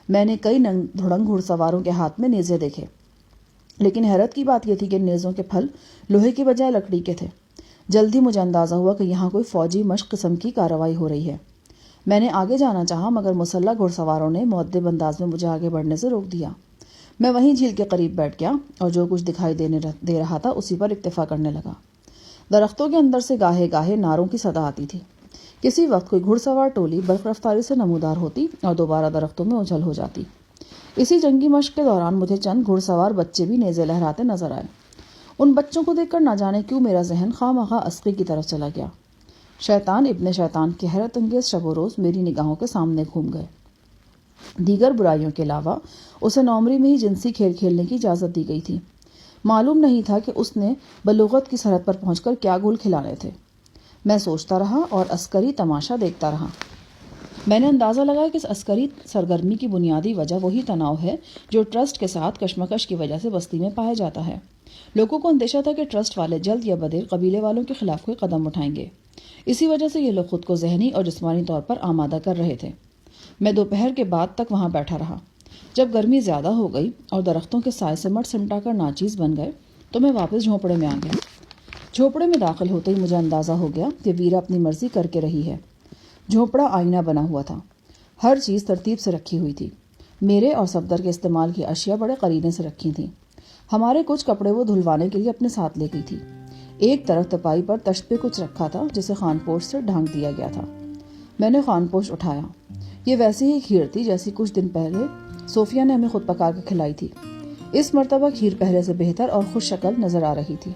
[SPEAKER 1] میں نے کئی ننگ دھڑنگ گھڑ سواروں کے ہاتھ میں نیزے دیکھے، لیکن حیرت کی بات یہ تھی کہ نیزوں کے پھل لوہے کی بجائے لکڑی کے تھے۔ جلد ہی مجھے اندازہ ہوا کہ یہاں کوئی فوجی مشق قسم کی کارروائی ہو رہی ہے۔ میں نے آگے جانا چاہا مگر مسلح گھڑ سواروں نے مؤدب انداز میں مجھے آگے بڑھنے سے روک دیا۔ میں وہیں جھیل کے قریب بیٹھ گیا اور جو کچھ دکھائی دے رہا تھا اسی پر اکتفا کرنے لگا۔ درختوں کے اندر سے گاہے گاہے نعروں کی صدا آتی تھی۔ کسی وقت کوئی گھڑ سوار ٹولی برق رفتاری سے نمودار ہوتی اور دوبارہ درختوں میں اجھل ہو جاتی۔ اسی جنگی مشق کے دوران مجھے چند گھڑ سوار بچے بھی نیزے لہراتے نظر آئے۔ ان بچوں کو دیکھ کر نہ جانے کیوں میرا ذہن خواہ مخواہ عسقی کی طرف چلا گیا۔ شیطان ابن شیطان کے حیرت انگیز شب و روز میری نگاہوں کے سامنے گھوم گئے۔ دیگر برائیوں کے علاوہ اسے نومری میں ہی جنسی کھیل کھیلنے کی اجازت دی گئی تھی۔ معلوم نہیں تھا کہ اس نے بلوغت کی سرحد پر پہنچ کر کیا گول کھلانے تھے۔ میں سوچتا رہا اور عسکری تماشا دیکھتا رہا۔ میں نے اندازہ لگایا کہ اس عسکری سرگرمی کی بنیادی وجہ وہی تناؤ ہے جو ٹرسٹ کے ساتھ کشمکش کی وجہ سے بستی میں پایا جاتا ہے۔ لوگوں کو اندیشہ تھا کہ ٹرسٹ والے جلد یا بدیر قبیلے والوں کے خلاف کوئی قدم اٹھائیں گے۔ اسی وجہ سے یہ لوگ خود کو ذہنی اور جسمانی طور پر آمادہ کر رہے تھے۔ میں دوپہر کے بعد تک وہاں بیٹھا رہا۔ جب گرمی زیادہ ہو گئی اور درختوں کے سائے سے مٹ سمٹا کر ناچیز بن گئے تو میں واپس جھونپڑے میں آ گیا۔ جھوپڑے میں داخل ہوتے ہی مجھے اندازہ ہو گیا کہ ویرا اپنی مرضی کر کے رہی ہے۔ جھوپڑا آئینہ بنا ہوا تھا، ہر چیز ترتیب سے رکھی ہوئی تھی۔ میرے اور صفدر کے استعمال کی اشیاء بڑے قرینے سے رکھی تھیں۔ ہمارے کچھ کپڑے وہ دھلوانے کے لیے اپنے ساتھ لے گئی تھی۔ ایک طرف تپائی پر تشت پہ کچھ رکھا تھا جسے خان پوش سے ڈھانک دیا گیا تھا۔ میں نے خان پوش اٹھایا۔ یہ ویسی ہی کھیر تھی جیسی کچھ دن پہلے صوفیہ نے ہمیں خود پکا کے کھلائی تھی۔ اس مرتبہ کھیر پہلے سے بہتر اور خوش شکل نظر آ رہی تھی۔